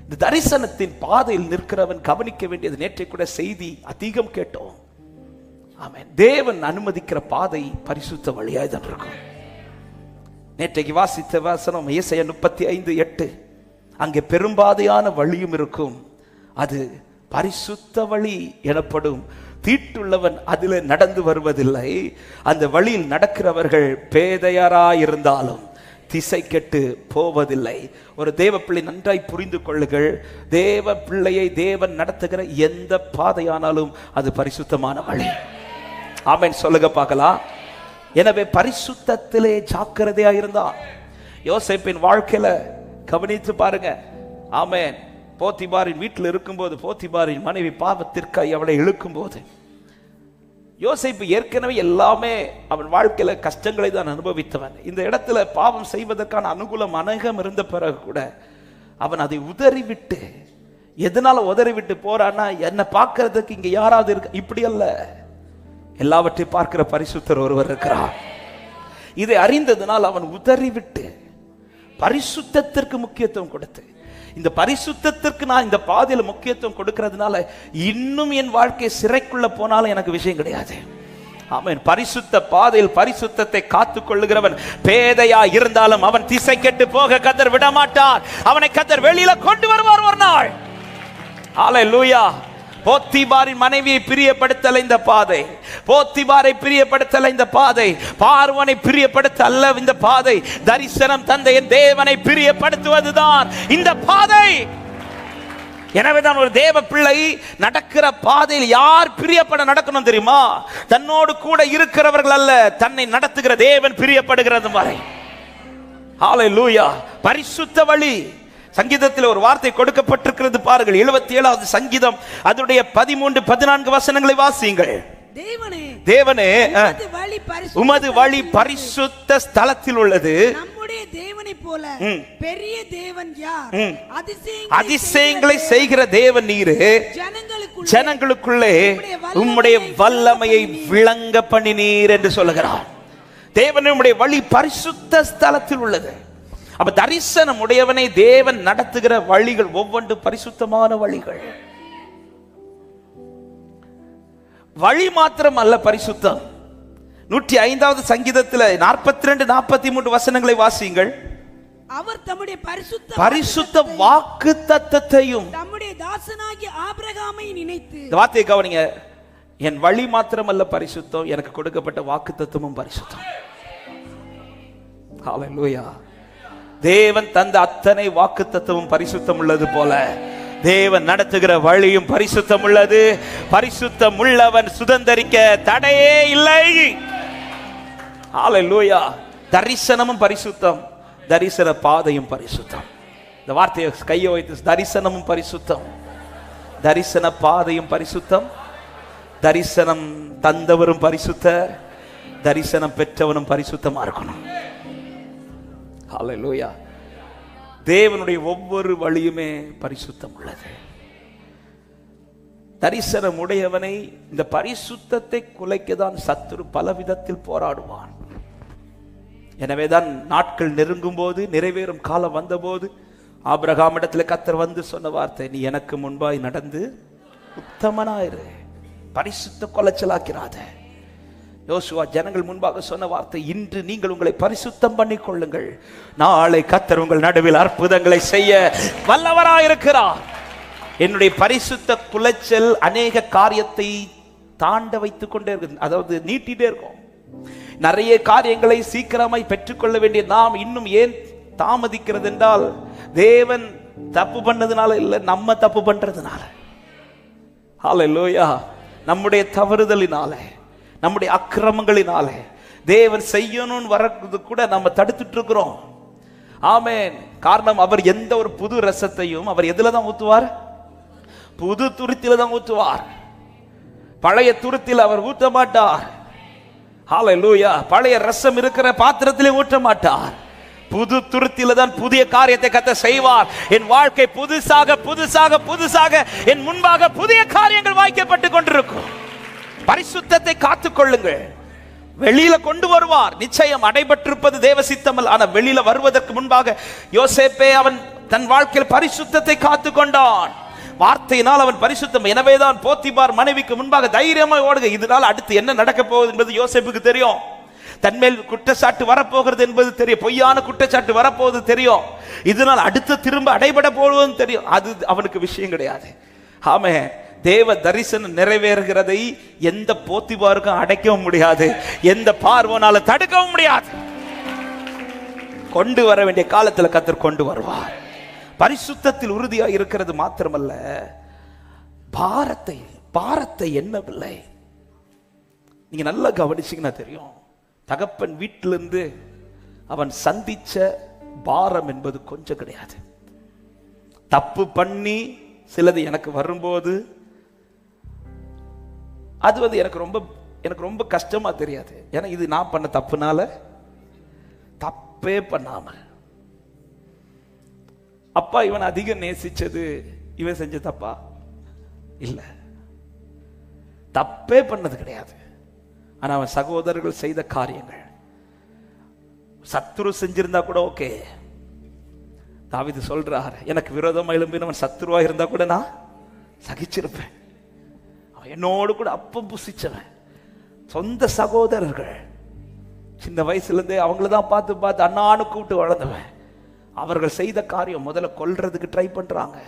இந்த தரிசனத்தின் பாதையில் நிற்கிறவன் கவனிக்க வேண்டியது, நேற்றை கூட செய்தி அதிகம் கேட்டோம். ஆமென். தேவன் அனுமதிக்கிற பாதை பரிசுத்த வழியாய் தான் இருக்கும். நேற்றைக்கு வாசித்த வசனம் ஏசாயா 35:8. அங்கே பெரும்பாதையான வழியும் இருக்கும், அது பரிசுத்த வழி எனப்படும். தீட்டுள்ளவன் அதில் நடந்து வருவதில்லை. அந்த வழியில் நடக்கிறவர்கள் பேதையராயிருந்தாலும் திசை கெட்டு போவதில்லை. ஒரு தேவ பிள்ளை நன்றாய் புரிந்து கொள்ளுங்கள். தேவ பிள்ளையை தேவன் நடத்துகிற எந்த பாதையானாலும் அது பரிசுத்தமான வழி. ஆமென் சொல்லுங்க பார்க்கலாம். எனவே பரிசுத்தத்திலே ஜாக்கிரதையா இருந்தான். யோசேப்பின் வாழ்க்கையில கவனித்து பாருங்க. ஆமென். போத்திபாரின் வீட்டில் இருக்கும்போது, போத்திபாரின் மனைவி பாவத்திற்காய் அவளை இழுக்கும் போது யோசேப்பு ஏற்கனவே எல்லாமே அவன் வாழ்க்கையில கஷ்டங்களை தான் அனுபவித்தவன். இந்த இடத்துல பாவம் செய்வதற்கான அனுகூலம் அநேகம் இருந்த பிறகு கூட அவன் அதை உதறிவிட்டு, எதனால உதறிவிட்டு போறான்னா, என்னை பார்க்கறதுக்கு இங்க யாராவது இருக்கு, இப்படி அல்ல, எல்லாவற்றையும் பார்க்கிற பரிசுத்தர் ஒருவர் இருக்கிறார். இதை அறிந்ததனால் அவன் உதறிவிட்டு பரிசுத்தத்திற்கு முக்கியத்துவம் கொடுத்து, இந்த பரிசுத்தத்திற்கு நான் இந்த பாதையில முக்கியத்துவம் கொடுக்கிறதுனால இன்னும் என் வாழ்க்கை சிறைக்குள்ள போனாலும் எனக்கு விஷயம் கிடையாது. ஆமென். பரிசுத்த பாதையில் பரிசுத்தத்தை காத்துக் கொள்ளுகிறவன் பேதையா இருந்தாலும் அவன் திசை கெட்டு போக கர்த்தர் விட மாட்டார். அவனை கர்த்தர் வெளியில கொண்டு வருவார் ஒரு நாள். ஹல்லேலூயா. போத்திபாரின் மனைவியை பிரியப்படுத்தல இந்த பாதை, போத்திபாரை பிரியப்படுத்தல இந்த பாதை, பார்வோனை பிரியப்படுத்த அல்ல இந்த பாதை, தரிசனம் தந்த என் தேவனை பிரியப்படுத்துவதுதான் இந்த பாதை. எனவேதான் ஒரு தேவ பிள்ளை நடக்கிற பாதையில் யார் பிரியப்பட நடக்கணும் தெரியுமா? தன்னோடு கூட இருக்கிறவர்கள் அல்ல, தன்னை நடத்துகிற தேவன் பிரியப்படுகிறது வரை. ஹல்லேலூயா. பரிசுத்த வழி. சங்கீதத்தில் ஒரு வார்த்தை கொடுக்கப்பட்டிருக்கிறது பாருங்கள். 77வது சங்கீதம் அதனுடைய 13-14 வசனங்களை வாசியுங்கள். தேவனே, உமது வழி பரிசுத்த ஸ்தலத்தில் உள்ளது. நம்முடைய தேவனை போல பெரிய தேவன் யார்? அதிசயங்களை செய்கிற தேவன் நீரே. ஜனங்களுக்குள்ளே உம்முடைய வல்லமையை விளங்க பண்ணினீர் என்று சொல்லுகிறார். தேவன் உம்முடைய வழி பரிசுத்த ஸ்தலத்தில் உள்ளது. அப்ப தரிசனம் உடையவனை தேவன் நடத்துகிற வழிகள் ஒவ்வொன்றும் பரிசுத்தமான வழிகள். வழி மாத்திரம் அல்ல பரிசுத்தம். 105வது சங்கீதத்தில் 42-43 வசனங்களை வாசியுங்கள். அவர் தம்முடைய பரிசுத்த வாக்குத்தத்தத்தையும் தம்முடைய தாசனாகிய ஆபிரகாமை நினைத்து, இந்த வார்த்தையை கவனிங்க, என் வழி மாத்திரம் அல்ல பரிசுத்தம், எனக்கு கொடுக்கப்பட்ட வாக்குத்தத்தமும் பரிசுத்தம். ஹல்லேலூயா. தேவன் தந்த அத்தனை வாக்குத்தத்தமும் பரிசுத்தம் உள்ளது போல தேவன் நடத்துகிற வழியும் பரிசுத்தம் உள்ளது. பரிசுத்தம் உள்ளவன் சுதந்தரிக்க தடையே இல்லை. ஹல்லேலூயா. தரிசனமும் பரிசுத்தம், தரிசன பாதையும் பரிசுத்தம். இந்த வார்த்தையை கையை வைத்து, தரிசனமும் பரிசுத்தம், தரிசன பாதையும் பரிசுத்தம், தரிசனம் தந்தவரும் பரிசுத்த, தரிசனம் பெற்றவனும் பரிசுத்தமா இருக்கணும். ஹல்லேலூயா. தேவனுடைய ஒவ்வொரு வழியுமே பரிசுத்தம் உள்ளது. தரிசனம் உடையவனை இந்த பரிசுத்தத்தை குலைக்கதான் சத்துரு பல விதத்தில் போராடுவான். எனவேதான் நாட்கள் நெருங்கும் போது, நிறைவேறும் காலம் வந்த போது ஆபிரகாமிடத்தில் கர்த்தர் வந்து சொன்ன வார்த்தை, நீ எனக்கு முன்பாய் நடந்து உத்தமனாயிரு, பரிசுத்த கொலைச்சலாக்கிறாத. யோசுவா ஜனங்கள் முன்பாக சொன்ன வார்த்தை, இன்று நீங்கள் உங்களை பரிசுத்தம் பண்ணிக் கொள்ளுங்கள், நாளை கர்த்தர் உங்கள் நடுவில் அற்புதங்களை செய்ய வல்லவராயிருக்கிறார். என்னுடைய பரிசுத்த குலைச்சல் அநேக காரியத்தை தாண்ட வைத்துக் கொண்டே இருக்கு, அதாவது நீட்டிட்டே இருக்கும். நிறைய காரியங்களை சீக்கிரமாய் பெற்றுக்கொள்ள வேண்டிய நாம் இன்னும் ஏன் தாமதிக்கிறது என்றால், தேவன் தப்பு பண்ணதுனால இல்ல, நம்ம தப்பு பண்றதுனால. ஹல்லேலூயா. நம்முடைய தவறுதலினால, நம்முடைய அக்கிரமங்களினாலே தேவன் செய்யணும்னு வரது கூட நம்ம தடுத்துட்டு இருக்கிறோம். ஆமென். காரணம், அவர் எந்த ஒரு புது ரசத்தையும் அவர் எதுல தான் ஊத்துவார்? புது துருத்தில தான் ஊத்துவார். பழைய துருத்தில அவர் ஊற்ற மாட்டார். ஹல்லேலூயா. பழைய ரசம் இருக்கிற பாத்திரத்திலே ஊற்ற மாட்டார். புது துருத்தில தான் புதிய காரியத்தை கர்த்தர் செய்வார். என் வாழ்க்கை புதுசாக புதுசாக புதுசாக என் முன்பாக புதிய காரியங்கள் வாய்க்கப்பட்டு கொண்டிருக்கும். பரிசுத்தத்தை காத்துக் கொள்ளுங்கள். வெளியில கொண்டு வருவார். நிச்சயம் அடைபட்டிருப்பது தேவ சித்தமல். ஆனா வெளியில வருவதற்கு முன்பாக யோசேப்பே அவன் தன் வாழ்க்கையில் பரிசுத்தத்தை காத்து கொண்டான். வார்த்தையினால் அவன் பரிசுத்தம். எனவேதான் போத்திபார் மனைவிக்கு முன்பாக தைரியமாக ஓடுக. இதனால் அடுத்து என்ன நடக்க போகுது என்பது யோசேப்புக்கு தெரியும். தன்மேல் குற்றச்சாட்டு வரப்போகிறது என்பது தெரியும். பொய்யான குற்றச்சாட்டு வரப்போவது தெரியும். இதனால் அடுத்து திரும்ப அடைபட போவதும் தெரியும். அது அவனுக்கு விஷயம் கிடையாது. ஆமே, தேவ தரிசனம் நிறைவேறுகிறதை எந்த போத்திபாருக்கும் அடைக்கவும் முடியாது, எந்த பார்வோனால தடுக்கவும் முடியாது. கொண்டு வர வேண்டிய காலத்தில் கர்த்தர் கொண்டு வருவார். பரிசுத்தத்தில் உறுதியாக இருக்கிறது மாத்திரமல்ல, பாரத்தை எண்ணவில்லை. நீங்க நல்லா கவனிச்சீங்கன்னா தெரியும், தகப்பன் வீட்டிலிருந்து அவன் சந்திச்ச பாரம் என்பது கொஞ்சம் கிடையாது. தப்பு பண்ணி சிலது எனக்கு வரும்போது அது எனக்கு ரொம்ப எனக்கு ரொம்ப கஷ்டமா தெரியாது. ஏன்னா இது நான் பண்ண தப்புனால, தப்பே பண்ணாம அப்பா இவன் அதிகம் நேசிச்சது இவன் செஞ்ச தப்பா இல்ல, தப்பே பண்ணது கிடையாது. ஆனா அவன் சகோதரர்கள் செய்த காரியங்கள், சத்துரு செஞ்சிருந்தா கூட ஓகே. தாவீது சொல்றார், எனக்கு விரோதமா எழும்பினவன் சத்துருவா இருந்தா கூட நான் சகிச்சிருப்பேன். அவன் என்னோடு கூட அப்பம் புசிச்சவன். சொந்த சகோதரர்கள், சின்ன வயசுல இருந்தே அவங்களதான் பார்த்து பார்த்து அண்ணான்னு கூப்பிட்டு வளர்ந்தவன். அவர்கள் செய்த காரியம், முதல்ல கொல்றதுக்கு ட்ரை பண்றாங்க,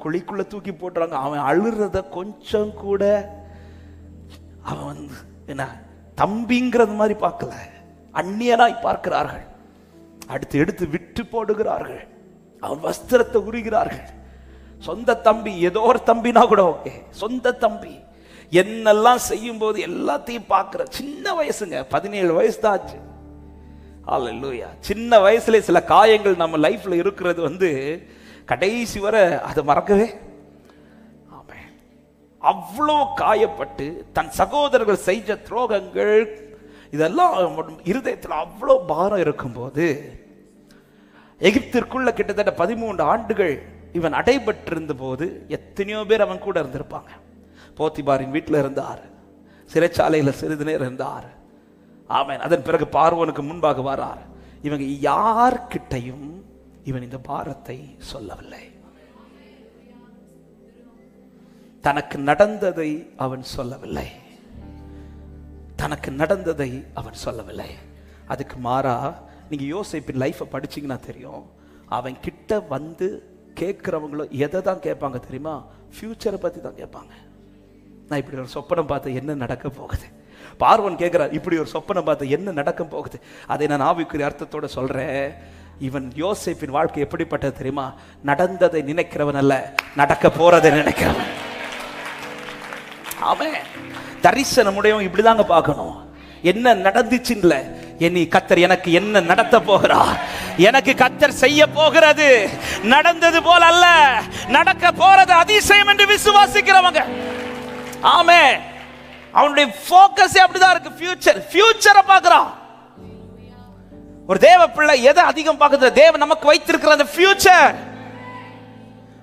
குழிக்குள்ள தூக்கி போட்டுறாங்க. அவன் அழுறத கொஞ்சம் கூட அவன் என்ன தம்பிங்கிறது மாதிரி பார்க்கல, அந்நியனாய் பார்க்கிறார்கள். அடுத்து எடுத்து விட்டு போடுகிறார்கள், அவன் வஸ்திரத்தை உரிகிறார்கள். சொந்த தம்பி, ஏதோ ஒரு தம்பினா கூட ஓகே, சொந்த தம்பி என்னெல்லாம் செய்யும் போது எல்லாத்தையும் பார்க்கிற சின்ன வயசுங்க, 17 வயசு தான் ஆச்சு. ஹல்லேலூயா. சின்ன வயசுல சில காயங்கள் நம்ம லைஃப்ல இருக்கிறது கடைசி வரை அதை மறக்கவே. ஆமென். அவ்வளோ காயப்பட்டு தன் சகோதரர்கள் செய்த துரோகங்கள் இதெல்லாம் இருதயத்தில் அவ்வளோ பாரம் இருக்கும்போது, எகிப்திற்குள்ள கிட்டத்தட்ட 13 ஆண்டுகள் இவன் அடைபட்டிருந்த போது எத்தனையோ பேர் அவன் கூட இருந்திருப்பாங்க. போத்திபாரின் வீட்டில் இருந்தார், சிறைச்சாலையில் சிறிது நேரம் இருந்தார். ஆமென். அதன் பிறகு பார்வோனுக்கு முன்பாக வரார். இவங்க யார்கிட்டையும் இவன் இந்த பாரத்தை சொல்லவில்லை. தனக்கு நடந்ததை அவன் சொல்லவில்லை, தனக்கு நடந்ததை அவன் சொல்லவில்லை. அதுக்கு மாறா நீங்க யோசேப்பின் லைஃபை படிச்சீங்கன்னா தெரியும், அவன் கிட்ட வந்து கேட்கிறவங்களோ எதை தான் கேட்பாங்க தெரியுமா? ஃபியூச்சரை பத்தி தான் கேட்பாங்க. நான் இப்படி ஒரு சொப்பனம் பார்த்து என்ன நடக்க போகுது. பார்வோன் கேட்கிறார், இப்படி ஒரு சொப்பனம் பார்த்து என்ன நடக்க போகுது. அதை நான் ஆவிக்குரிய அர்த்தத்தோட சொல்றேன். இவன் யோசேப்பின் வாழ்க்கை எப்படிப்பட்டது தெரியுமா? நடந்ததை நினைக்கிறவன் அல்ல, நடக்க போறதை நினைக்கிறவன். அவன் தரிசனமுடையவன் இப்படிதாங்க பார்க்கணும். என்ன நடந்துச்சுல, என்னை கத்தர் எனக்கு என்ன நடத்த போகிறார், எனக்கு கத்தர் செய்ய போகிறது நடந்தது போல அல்ல, நடக்க போறது அதிசயம் என்று விசுவாசிக்கிறவங்க. ஆமென். அவனுடைய ஃபோக்கஸ் அப்படிதான் இருக்கு, ஃபியூச்சர். ஃபியூச்சரை பார்க்கறான். ஒரு தேவ பிள்ளை எதை அதிகம் பார்க்குது? தேவன் நமக்கு வைத்திருக்கிற அந்த ஃபியூச்சர்.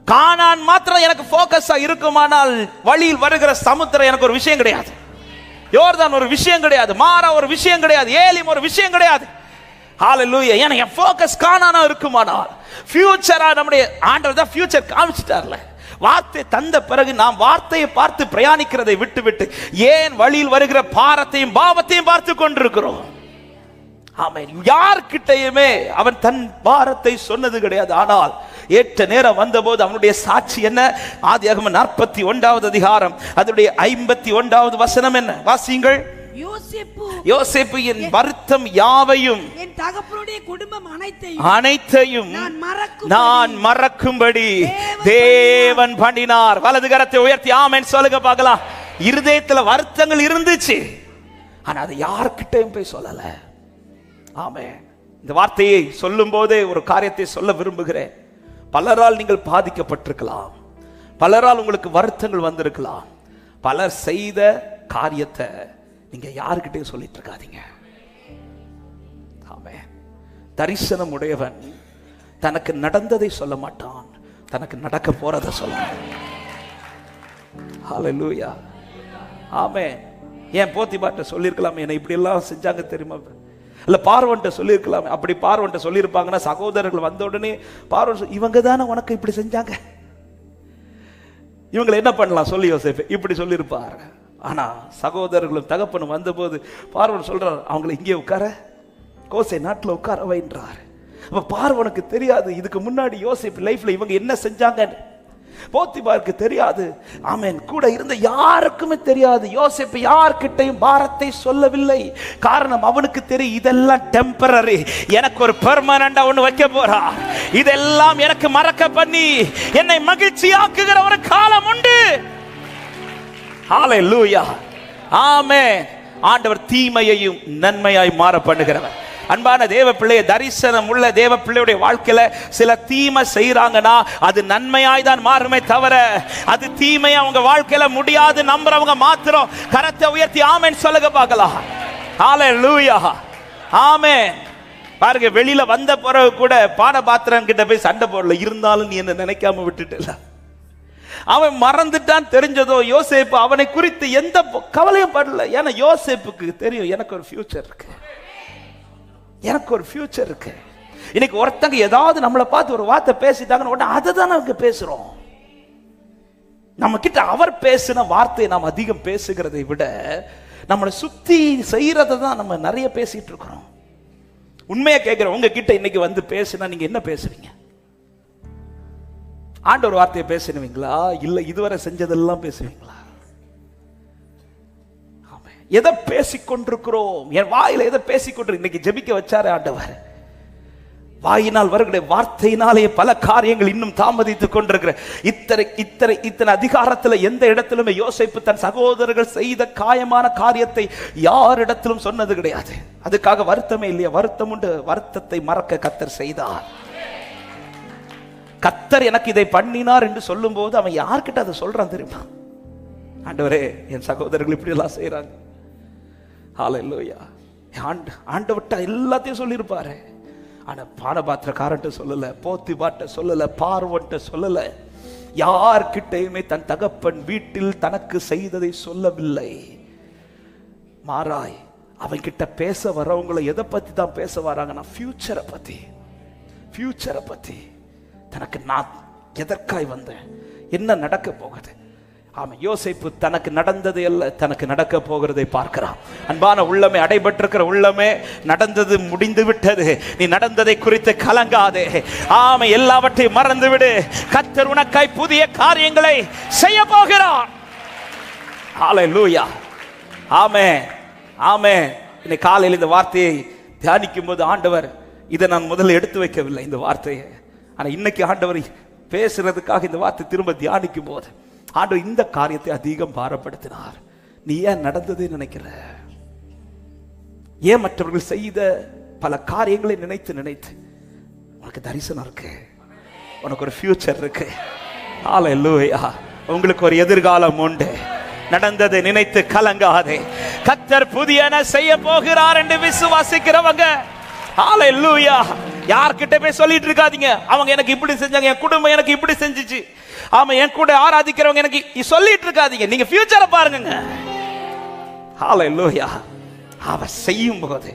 கானான் மாத்திரம் எனக்கு ஃபோக்கஸா இருக்குமானால் வழியில் வருகிற சமுத்திரம் எனக்கு ஒரு விஷயம் கிடையாது, யோர்தான் ஒரு விஷயம் கிடையாது, மாரா ஒரு விஷயம் கிடையாது, ஏலிம் ஒரு விஷயம் கிடையாது. ஹalleluya. ஏன்னா என் ஃபோக்கஸ் கானானா இருக்குமானால், ஃபியூச்சரா நம்முடைய ஆண்டவர் தான் ஃபியூச்சர் காமிச்சிட்டார்ல. வார்த்தை தந்த பிறகு நாம் வார்த்தையை பார்த்து பிரயாணிக்கிறதை விட்டு ஏன் வழியில் வருகிற பாரத்தையும் பாவத்தையும் பார்த்து கொண்டிருக்கிறோம்? ஆமென். யார்கிட்டயுமே அவன் தன் பாரத்தை சொன்னது கிடையாது. ஆனால் ஏற்ற நேரம் வந்தபோது அவனுடைய சாட்சி என்ன? ஆதியாகமம் 41வது அதிகாரம் அதனுடைய 51வது வசனம் என்ன? வாசியுங்கள். யோசேப்பு என் வருத்தம் யாவையும் என் தகப்பனுடைய குடும்பம் அனைத்தையும் நான் மறக்கும்படி தேவன் பண்ணினார். வலது கரத்தை உயர்த்தி ஆமென் சொல்லுங்க பார்க்கலாம். இருதயத்துல வருத்தங்கள் இருந்துச்சு, ஆனா அது யார்கிட்டயும் போய் சொல்லல. ஆமென். இந்த வார்த்தையை சொல்லும் போதே ஒரு காரியத்தை சொல்ல விரும்புகிறேன். பலரால் நீங்கள் பாதிக்கப்பட்டிருக்கலாம், பலரால் உங்களுக்கு வருத்தங்கள் வந்திருக்கலாம். பலர் செய்த காரியத்தை நீங்க யாருக்கிட்டையும் சொல்லிட்டு இருக்காதீங்க. ஆமென். தரிசனம் உடையவன் தனக்கு நடந்ததை சொல்ல மாட்டான், தனக்கு நடக்க போறதை சொல்லுவான். ஹல்லேலூயா. ஆமென். ஏன் போத்திபார்ட்ட சொல்லியிருக்கலாம், என்னை இப்படி எல்லாம் செஞ்சாங்க தெரியுமா? இல்ல பார்வன்ட்ட சொல்லியிருக்கலாம். அப்படி பார்வன்ட்ட சொல்லியிருப்பாங்கன்னா சகோதரர்கள் வந்த உடனே பார்வன், இவங்க தானே உனக்கு இப்படி செஞ்சாங்க, இவங்களை என்ன பண்ணலாம் சொல்லி யோசேப்பு இப்படி சொல்லியிருப்பார். ஆனா சகோதரர்களும் தகப்பனும் வந்தபோது பார்வன் சொல்றார், அவங்களை இங்கே உட்கார, கோசே நாட்டில் உட்கார வைன்றார். அப்ப பார்வனுக்கு தெரியாது இதுக்கு முன்னாடி யோசேப்பு லைஃப்ல இவங்க என்ன செஞ்சாங்கன்னு. போத்திபாருக்கு தெரியாது. ஆமென். கூட இருந்த யாருக்குமே தெரியாது. யோசேப்பு யார்கிட்டையும் பாரத்தை சொல்லவில்லை. காரணம், அவனுக்கு தெரியும் இதெல்லாம் டெம்பரரி, எனக்கு ஒரு பெர்மனண்டா ஒண்ணு வைக்க போறா, இதெல்லாம் எனக்கு மறக்க பண்ணி என்னை மகிழ்ச்சியாக்குகிற ஒரு காலம் உண்டு. ஹல்லேலூயா. ஆமென். ஆண்டவர் தீமையையும் நன்மையாய் மாற பண்ணுகிறவர். அன்பான தேவ பிள்ளைய, தரிசனம் உள்ள தேவ பிள்ளையுடைய வாழ்க்கையில சில தீமை செய்யறாங்கன்னா அது நன்மையாய் தான் மாறுமே தவிர அது தீமையா அவங்க வாழ்க்கையில முடியாது நம்புறவங்க மாத்திரம் கரத்தை உயர்த்தி ஆமென் சொல்லுங்க பார்க்கலாம். ஹalleluya, ஆமென். பாருங்க, வெளியில வந்த பிறகு கூட பானபாத்திரன் கிட்ட போய் சண்டை போடல, இருந்தாலும் நீ என்ன நினைக்காம விட்டுட்டல. அவன் மறந்துட்டான் தெரிஞ்சதோ யோசேப்பு அவனை குறித்து எந்த கவலையும் படல. ஏன்னா யோசேப்புக்கு தெரியும் எனக்கு ஒரு ஃபியூச்சர் இருக்கு, எனக்கு ஒரு ஃபியூச்சர் இருக்கு. இன்னைக்கு ஒருத்தங்க ஏதாவது நம்மளை பார்த்து ஒரு வார்த்தை பேசிட்டாங்கன்னு உடனே அதை தான் நமக்கு பேசுறோம். நம்ம கிட்ட அவர் பேசின வார்த்தையை நாம் அதிகம் பேசுகிறதை விட நம்மளை சுத்தி செய்யறதை தான் நம்ம நிறைய பேசிட்டு இருக்கிறோம். உண்மையா கேட்கிறோம், உங்ககிட்ட இன்னைக்கு வந்து பேசினா நீங்க என்ன பேசுவீங்க? ஆண்டவர் வார்த்தையை பேசுவீங்களா, இல்ல இதுவரை செஞ்சதெல்லாம் பேசுவீங்களா? எதை பேசிக்கொண்டிருக்கிறோம்? என் வாயில எதை பேசிக்கொண்டு இன்னைக்கு ஜெபிக்க வச்சாரு ஆண்டவர். வாயினால் வருகிற வார்த்தையினாலே பல காரியங்கள் இன்னும் தாமதித்துக் கொண்டிருக்கிற இத்தனை அதிகாரத்தில் எந்த இடத்திலுமே யோசேப்பு தன் சகோதரர்கள் செய்த காயமான காரியத்தை யாரிடத்திலும் சொன்னது கிடையாது. அதுக்காக வருத்தமே இல்லையா? வருத்தம் உண்டு. வருத்தத்தை மறக்க கர்த்தர் செய்தார். கர்த்தர் எனக்கு இதை பண்ணினார் என்று சொல்லும் போது அவன் யார்கிட்ட அதை சொல்றான் தெரியுமா? ஆண்டவரே, என் சகோதரர்கள் இப்படி எல்லாம் செய்யறாங்க. ஹalleluya. ஆண்டவர்ட்ட எல்லாத்தையும் சொல்லியிருப்பாரு. ஆனா பானபாத்திரக்காரன்ட்ட சொல்லல, போத்திபாட்ட சொல்லல, பார்வன்ட்ட சொல்லல, யார்கிட்டையுமே தன் தகப்பன் வீட்டில் தனக்கு செய்ததை சொல்லவில்லை. மாறாய் அவன் கிட்ட பேச வரவங்களை எதை பத்தி தான் பேச வராங்கன்னா ஃபியூச்சரை பத்தி, ஃபியூச்சரை பத்தி. தனக்கு நான் எதற்காய் வந்தேன், என்ன நடக்க போகுது. ஆமா, யோசேப்பு தனக்கு நடந்தது அல்ல, தனக்கு நடக்க போகிறதை பார்க்கிறான். அன்பான உள்ளமே, அடைபட்டிருக்கிற உள்ளமே, நடந்தது முடிந்து விட்டது. நீ நடந்ததை குறித்து கலங்காதே. ஆமா, எல்லாவற்றையும் மறந்து விடு. கர்த்தர் உனக்காய் புதிய காரியங்களை செய்ய போகிறார். ஹalleluya, ஆமென், ஆமென். இன்னைக்கு காலையில் இந்த வார்த்தையை தியானிக்கும் போது ஆண்டவர், இதை நான் முதல்ல எடுத்து வைக்கவில்லை இந்த வார்த்தையை. ஆனா இன்னைக்கு ஆண்டவர் பேசுறதுக்காக இந்த வார்த்தை திரும்ப தியானிக்கும் போது ஆண்டவர் இந்த காரியத்தை அதிகம் பாரப்படுத்தினார். நீ ஏன் நடந்ததை நினைக்கிற? ஏன் மற்றவர்கள் செய்த பல காரியங்களை நினைத்து நினைத்து உனக்கு தரிசனம் இருக்கு, உனக்கு ஒரு ஃபியூச்சர் இருக்கு. ஹalleluya, உங்களுக்கு ஒரு எதிர்காலம் உண்டு. நடந்ததை நினைத்து கலங்காதே. கர்த்தர் புதியன செய்ய போகிறார் என்று விசுவாசிக்கிறவங்க ஹalleluya. யார்கிட்ட போய் சொல்லிட்டு இருக்காதீங்க, அவங்க எனக்கு இப்படி செஞ்சாங்க, என் குடும்பம் எனக்கு இப்படி செஞ்சிச்சு, ஆமா என் கூட ஆராதிக்கிறவங்க எனக்கு சொல்லிட்டு இருக்காதீங்க. நீங்க ஃபியூச்சரை பாருங்க. ஹalleluya. அவர் செய்யும் போது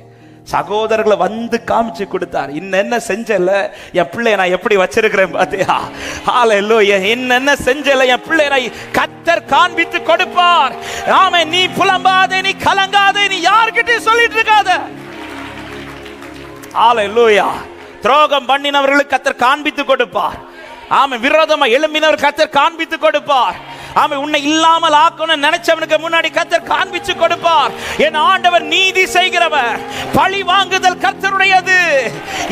சகோதரர்களை வந்து காமிச்சு கொடுத்தார். இன்னென்ன செஞ்சல என் பிள்ளை நான் எப்படி வச்சிருக்கிறேன் பாத்தியா? ஹalleluya. இன்னென்ன செஞ்சல என் பிள்ளை நான் கர்த்தர் காண்பித்து கொடுப்பார். ஆமா, நீ புலம்பாதே, நீ கலங்காதே, நீ யார்கிட்டயும் சொல்லிட்டு இருக்காத. ஹalleluya. துரோகம் பண்ணினவர்களுக்கு கர்த்தர் காண்பித்து கொடுப்பார். ஆமா, விரோதமா எழும்பினவர் கர்த்தர் காண்பித்து கொடுப்பார். ஆமா, உன்னை இல்லாமல் ஆக்கணும் நினைச்சவனுக்கு முன்னாடி கர்த்தர் காண்பிச்சு கொடுப்பார். என் ஆண்டவர் நீதி செய்கிறவர், பழி வாங்குதல் கர்த்தருடையது.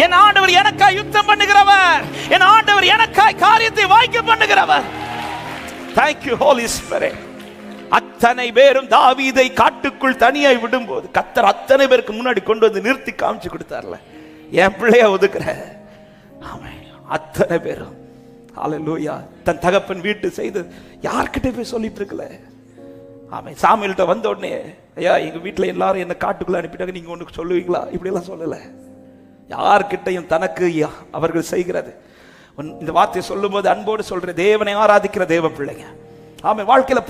என் ஆண்டவர் எனக்காய் யுத்தம் பண்ணுகிறவர், என் ஆண்டவர் எனக்காய் காரியத்தை வாய்க்க பண்ணுகிறவர். Thank you Holy Spirit. அத்தனை பேரும் தாவீதை காட்டுக்குள் தனியாய் விடும்போது கர்த்தர் அத்தனை பேருக்கு முன்னாடி கொண்டு வந்து நிறுத்தி காமிச்சு கொடுத்தார்ல, என் பிள்ளைய ஒதுக்குற. ஆமென். அத்தனை பேரும் ஹalleluya. தன் தகப்பன் வீட்டு செய்து யார்கிட்ட போய் சொல்லிட்டு இருக்கல. ஆமென். சாமுவேல்ட்ட வந்த உடனே, ஐயா எங்க வீட்டுல எல்லாரும் என்ன காட்டுக்குள்ள அனுப்பிட்டாங்க, நீங்க ஒண்ணு சொல்லுவீங்களா? இப்படி எல்லாம் சொல்லல. யார்கிட்டையும் தனக்கு அவர்கள் செய்கிறது. இந்த வார்த்தையை சொல்லும் போது அன்போடு சொல்ற தேவனை ஆராதிக்கிற தேவ பிள்ளைங்க. ஆமா, வாழ்க்கையில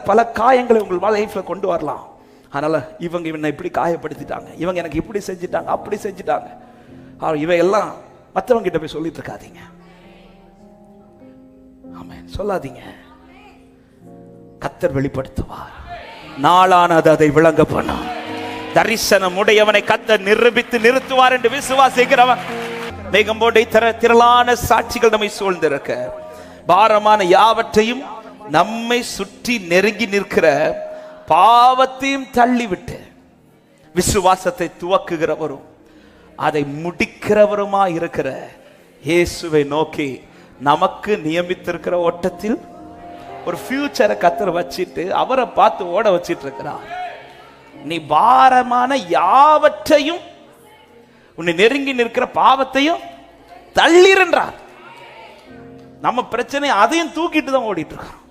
பல காயங்களை உங்கள் லைஃப்ல கொண்டு வரலாம். அதனால இவங்க இவனை இப்படி காயப்படுத்திட்டாங்க, இவங்க எனக்கு இப்படி செஞ்சுட்டாங்க, அப்படி செஞ்சுட்டாங்க, இவையெல்லாம் மற்றவங்க கிட்ட போய் சொல்லிட்டு இருக்காதீங்க. ஆமென், சொல்லாதீங்க. கர்த்தர் வெளிப்படுத்துவார். நாளானது அதை விளங்க பண்ணும். தரிசனம் உடையவனை கர்த்தர் நிரூபித்து நிறுத்துவார் என்று விசுவாசிக்கிறவன். மேகம் போன்ற திரளான சாட்சிகள் நம்மை சூழ்ந்திருக்க, பாரமான யாவற்றையும் நம்மை சுற்றி நெருங்கி நிற்கிற பாவத்தையும் தள்ளிவிட்டு விசுவாசத்தை துவக்குகிறவரும் அதை முடிக்கிறவருமா இருக்கிற இயேசுவை நோக்கி நமக்கு நியமித்திருக்கிற ஓட்டத்தில் ஒரு ஃபியூச்சரை கர்த்தர் வச்சிட்டு அவரை பார்த்து ஓட வச்சிட்டு இருக்கிறார். நீ பாரமான யாவற்றையும் உன்னை நெருங்கி நிற்கிற பாவத்தையும் தள்ளிருன்றார். நம்ம பிரச்சனை அதையும் தூக்கிட்டு தான் ஓடிட்டு இருக்கோம்.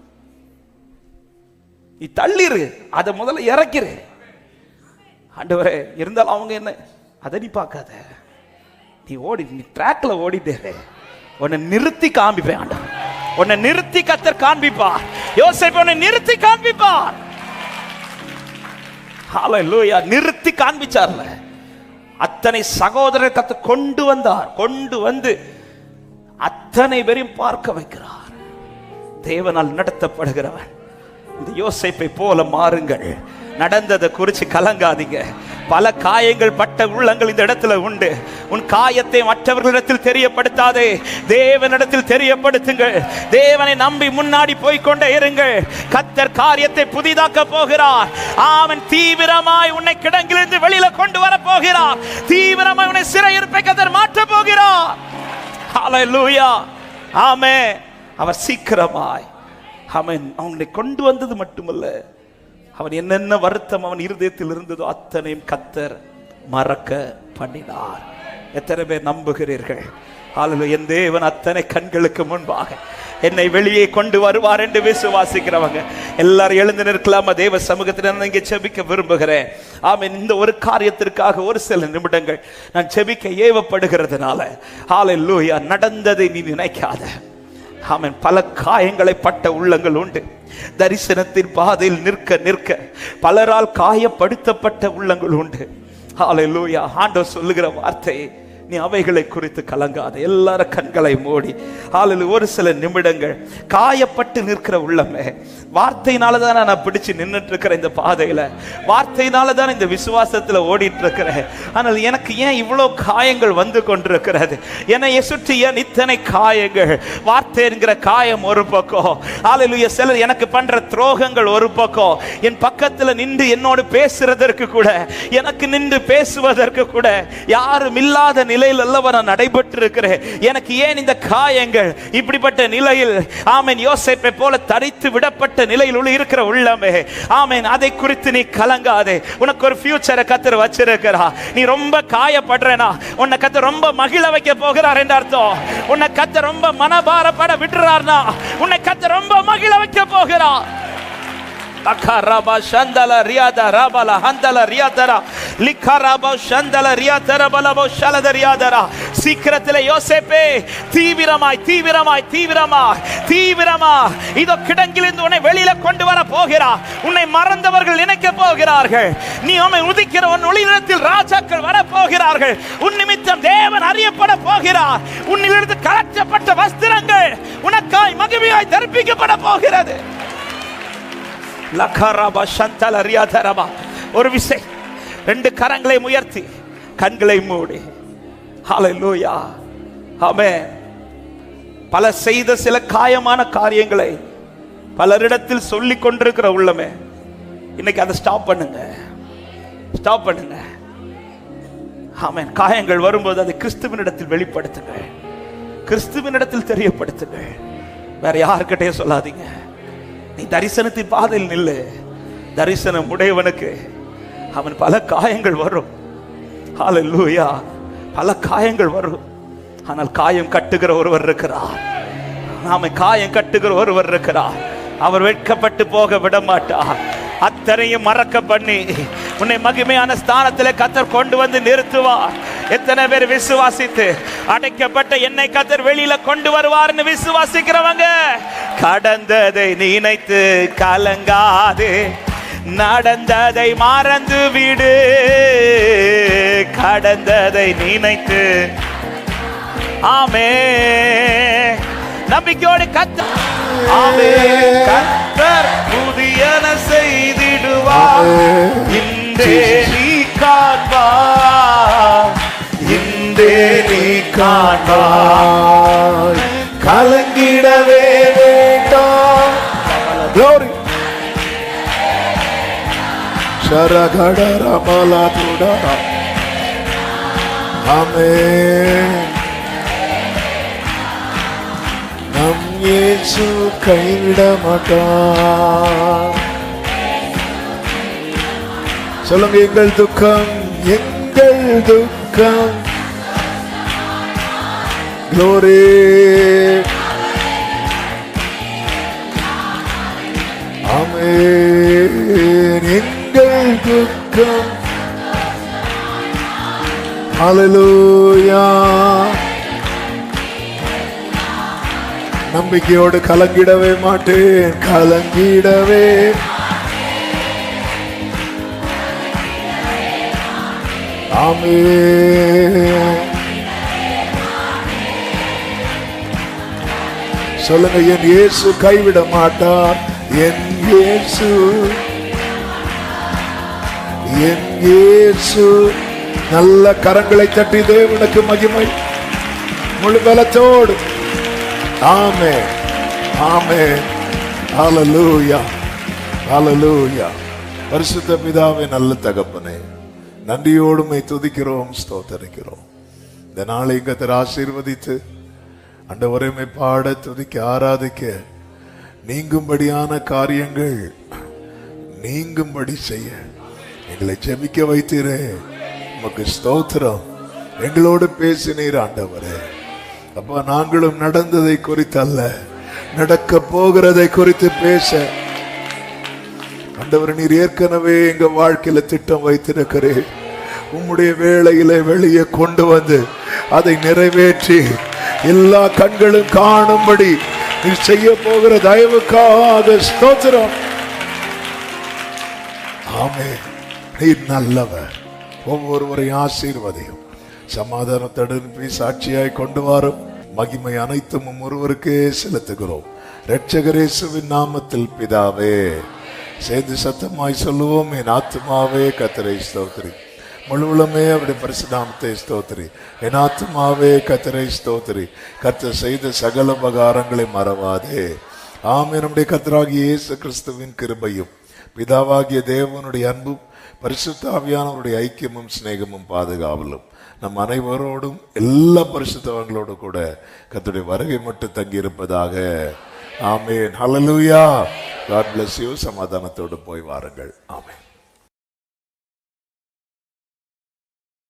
நீ தள்ளிரு, அதை முதல்ல இறக்கிரு. ஆண்டவரே, இருந்தாலும் அவங்க என்ன, அதை நீ பார்க்காத, நீ ஓடி, நீ ட்ராக்ல ஓடிட்டே, உன்னை நிறுத்தி காண்பிப்பேன் ஆண்டவர். உன்னை நிறுத்தி கர்த்தர் காண்பிப்பார். யோசேப்பு உன்னை நிறுத்தி காண்பிப்பார். ஹல்லேலூயா. நிறுத்தி காண்பிச்சார்ல, அத்தனை சகோதரர் கர்த்தர் கொண்டு வந்தார். கொண்டு வந்து அத்தனை பேரையும் பார்க்க வைக்கிறார். தேவனால் நடத்தப்படுகிறவன். இந்த யோசேப்பை போல மாறுங்கள். நடந்ததை குறித்து கலங்காதீங்க. பல காயங்கள் பட்ட உள்ளங்கள் இந்த இடத்துல உண்டு. உன் காயத்தை மற்றவர்களிடத்தில் தெரியப்படுத்தாதே, தேவனிடத்தில் தெரியப்படுத்துங்கள். தேவனை நம்பி முன்னாடி போய்கொண்டே இருங்கள். கர்த்தர் காரியத்தை புதிதாக்க போகிறார். அவன் தீவிரமாய் உன்னை கிடங்கிலிருந்து வெளியில கொண்டு வர போகிறார். தீவிரமாய் உன்னை சிறையிருப்பை கர்த்தர் மாற்ற போகிறார். ஹல்லேலூயா. ஆமென். அவர் சீக்கிரமாய் அவனை கொண்டு வந்தது மட்டுமல்ல, அவன் என்னென்ன வருத்தம் அவன் இருதயத்தில் இருந்ததோ அத்தனையும் கர்த்தர் மறக்க பண்ணினார். எத்தனை பேர் நம்புகிறீர்கள்? ஹல்லேலூயா. என் தேவன் அத்தனை கண்களுக்கு முன்பாக என்னை வெளியே கொண்டு வருவார் என்று விசுவாசிக்கிறவங்க எல்லாரும் எழுந்து நிற்கலாமா? தேவ சமூகத்தில் இங்கே செபிக்க விரும்புகிறேன். ஆமென். இந்த ஒரு காரியத்திற்காக ஒரு சில நிமிடங்கள் நான் செபிக்க ஏவப்படுகிறதுனால, ஹல்லேலூயா, நடந்ததை நீ நினைக்காத. ஆமென். பல காயங்களை பட்ட உள்ளங்கள் உண்டு. தரிசனத்தின் பாதையில் நிற்க நிற்க பலரால் காயப்படுத்தப்பட்ட உள்ளங்கள் உண்டு. ஹல்லேலூயா. ஆண்டவர் சொல்லுகிற வார்த்தை, நீ அவைகளை குறித்து கலங்காத. எல்லாரும் கண்களை மூடி ஹல்லேலூயா ஒரு சில நிமிடங்கள் காயப்பட்டு நிற்கிற உள்ளமே, வார்த்தையினால தான் நான் பிடிச்சு நின்றுட்டு இருக்கிறேன் இந்த பாதையில, வார்த்தையினால தான் இந்த விசுவாசத்துல ஓடிட்டு இருக்கிறேன். ஆனால் எனக்கு ஏன் இவ்வளவு காயங்கள் வந்து கொண்டிருக்கிறது? என்னை சுற்றி ஏன் இத்தனை காயங்கள்? வார்த்தை என்கிற காயம் ஒரு பக்கம், ஹல்லேலூயா, சிலர் எனக்கு பண்ற துரோகங்கள் ஒரு பக்கம், என் பக்கத்துல நின்று என்னோடு பேசுறதற்கு கூட, எனக்கு நின்று பேசுவதற்கு கூட யாரும் இல்லாத நிலையில் அல்லவா நான் நடைபெற்று இருக்கிறேன். எனக்கு ஏன் இந்த காயங்கள்? இப்படிப்பட்ட நிலையில் ஆமென், யோசேப்பை போல தரித்து விடப்பட்ட நிலையில் இருக்கிற உள்ளமே, ஆமென், அதை குறித்து நீ கலங்காதே. உனக்கு ஒரு ஃபியூச்சரை கர்த்தர் வச்சிருக்கிறா. நீ ரொம்ப காயப்படுறேனா, உன்னை கர்த்தர் ரொம்ப மகிழ வைக்க போகிறார் என்று அர்த்தம். உன்னை கர்த்தர் ரொம்ப மனபாரப்பட விடுறார்னா, உன்னை கர்த்தர் ரொம்ப மகிழ வைக்க போகிறார். அக்கரபா சந்தல ரியாத ரபல ஹந்தல ரியாதரா லிக்கரபா சந்தல ரியாதர பலபோ ஷலத ரியாதரா. சீக்கிரத்திலே யோசேப்பே, தீவிரமாய் தீவிரமாய் தீவிரமாய் தீவிரமாய் இதோ கிடங்கிலிருந்து உன்னை வெளியில கொண்டு வர போகிறார். உன்னை மறந்தவர்கள் நினைக்க போகிறார்கள். நீ உன்னை உதிக்கிற உன் ஒளியிடத்தில் ராஜாக்கள் வர போகிறார்கள். உன் நிமித்தம் தேவன் அறியப்பட போகிறார். உன்னிலிருந்து கலற்றப்பட்ட வஸ்திரங்கள் உனக்காய் மகிமையாய் தரிப்பிக்கப்பட போகிறது. ஒரு விசை ரெண்டு கரங்களை உயர்த்தி கண்களை மூடி ஹல்லேலூயா. ஆமென். பல செய்த சில காயமான காரியங்களை பலரிடத்தில் சொல்லிக் கொண்டிருக்கிற உள்ளமே, இன்னைக்கு அதை ஸ்டாப் பண்ணுங்க, ஸ்டாப் பண்ணுங்க. ஆமென். காயங்கள் வரும்போது அதை கிறிஸ்துவினிடத்தில் வெளிப்படுத்துங்கள், கிறிஸ்துவினிடத்தில் தெரியப்படுத்துங்கள். வேற யாருக்கிட்டே சொல்லாதீங்க. நீ தரிசனத்தின் பாதையில் நில்லு. தரிசனம் உடையவனுக்கு அவன் பல காயங்கள் வரும். ஹல்லேலூயா. பல காயங்கள் வரும். ஆனால் காயம் கட்டுகிற ஒருவர் இருக்கிறார். நாம காயம் கட்டுகிற ஒருவர் இருக்கிறார். அவர் வெட்கப்பட்டு போக விட மாட்டார். அத்தனையும் மறக்க பண்ணி உன்னை மகிமையான ஸ்தானத்தில் கர்த்தர் கொண்டு வந்து நிறுத்துவார். எத்தனை பேர் விசுவாசித்து அடைக்கப்பட்ட என்னை கர்த்தர் வெளியில கொண்டு வருவார்னு விசுவாசிக்கிறவங்க, கடந்ததை நினைத்து கலங்காது, நடந்ததை மறந்து விடு. கடந்ததை நினைத்து ஆமென், நம்பிக்கையோடு கர்த்தர் ஆமென், கர்த்தர் புதியன செய்திடுவார். இன்றே நீ காண்பார், இன்றே நீ காண்பார், கலங்கிடவே வேண்டாம். Glory. Sharagadara tudara. Amen. நம் இயேசு கைவிட மாட்டார். சொல்லுங்க, எங்கள் துக்கம், எங்கள் துக்கம் glory. ஆமென். எங்கள் துக்கம் ஹல்லேலூயா. நம்பிக்கையோடு கலங்கிடவே மாட்டேன், கலங்கிடவே. ஆமென். சொல்லுங்க, என் இயேசு கைவிட மாட்டார். என் இயேசு, என் இயேசு. நல்ல கரங்களை தட்டி தேவனுக்கு மகிமை முழு பலத்தோடு. ஆமென், ஆமென். ஹல்லேலூயா, ஹல்லேலூயா. பரிசுத்த பிதாவே, நல்ல தகப்பனே, நன்றியோடுமை துதிக்கிறோம், ஸ்தோத்தரிக்கிறோம். இந்த நாளை கர்த்தர் ஆசீர்வதித்து ஆண்டவரை பாட, துதிக்க, ஆராதிக்க, நீங்கும்படியான காரியங்கள் நீங்கும்படி செய்ய எங்களை ஜெபிக்க வைத்தீரே, உமக்கு ஸ்தோத்திரம். எங்களோடு பேசினீர் ஆண்டவரே. அப்ப நாங்களும் நடந்ததை குறித்து அல்ல, நடக்க போகிறதை குறித்து பேச ஆண்டவர் நீர் ஏற்கனவே எங்க வாழ்க்கையில திட்டம் வைத்திருக்கிறேன். உம்முடைய வேளையிலே வெளியே கொண்டு வந்து அதை நிறைவேற்றி எல்லா கண்களும் காணும்படி நீர் செய்ய போகிற தயவுக்காக ஸ்தோத்திரம். ஆமென். நீர் நல்லவர். ஒவ்வொருவரையும் ஆசீர்வதியும், சமாதானத்துடன் சாட்சியாய் கொண்டு வரும். மகிமை அனைத்தும் ஒருவருக்கே செலுத்துகிறோம், இரட்சகர் இயேசுவின் நாமத்தில் பிதாவே. சேர்ந்து சத்தமாய் சொல்லுவோம், என் ஆத்துமாவே கர்த்தரை ஸ்தோத்திரி, முழுவலுமே அவருடைய பரிசுத்த நாமத்தை ஸ்தோத்திரி. என் ஆத்துமாவே கர்த்தரை ஸ்தோத்திரி, கர்த்தர் செய்த சகல உபகாரங்களை மறவாதே. ஆமென். நம்முடைய கர்த்தராகிய இயேசு கிறிஸ்துவின் கிருபையும் பிதாவாகிய தேவனுடைய அன்பும் பரிசுத்த ஆவியானவருடைய ஐக்கியமும் சிநேகமும் பாதுகாவலும் நம் அனைவரோடும் எல்லா பரிசுத்தவங்களோடு கூட கர்த்தருடைய வருகை மட்டும் தங்கி இருப்பதாக. ஆமென். ஹல்லேலூயா. God bless you. சமாதானத்தோடு போய் வாருங்கள். ஆமென்.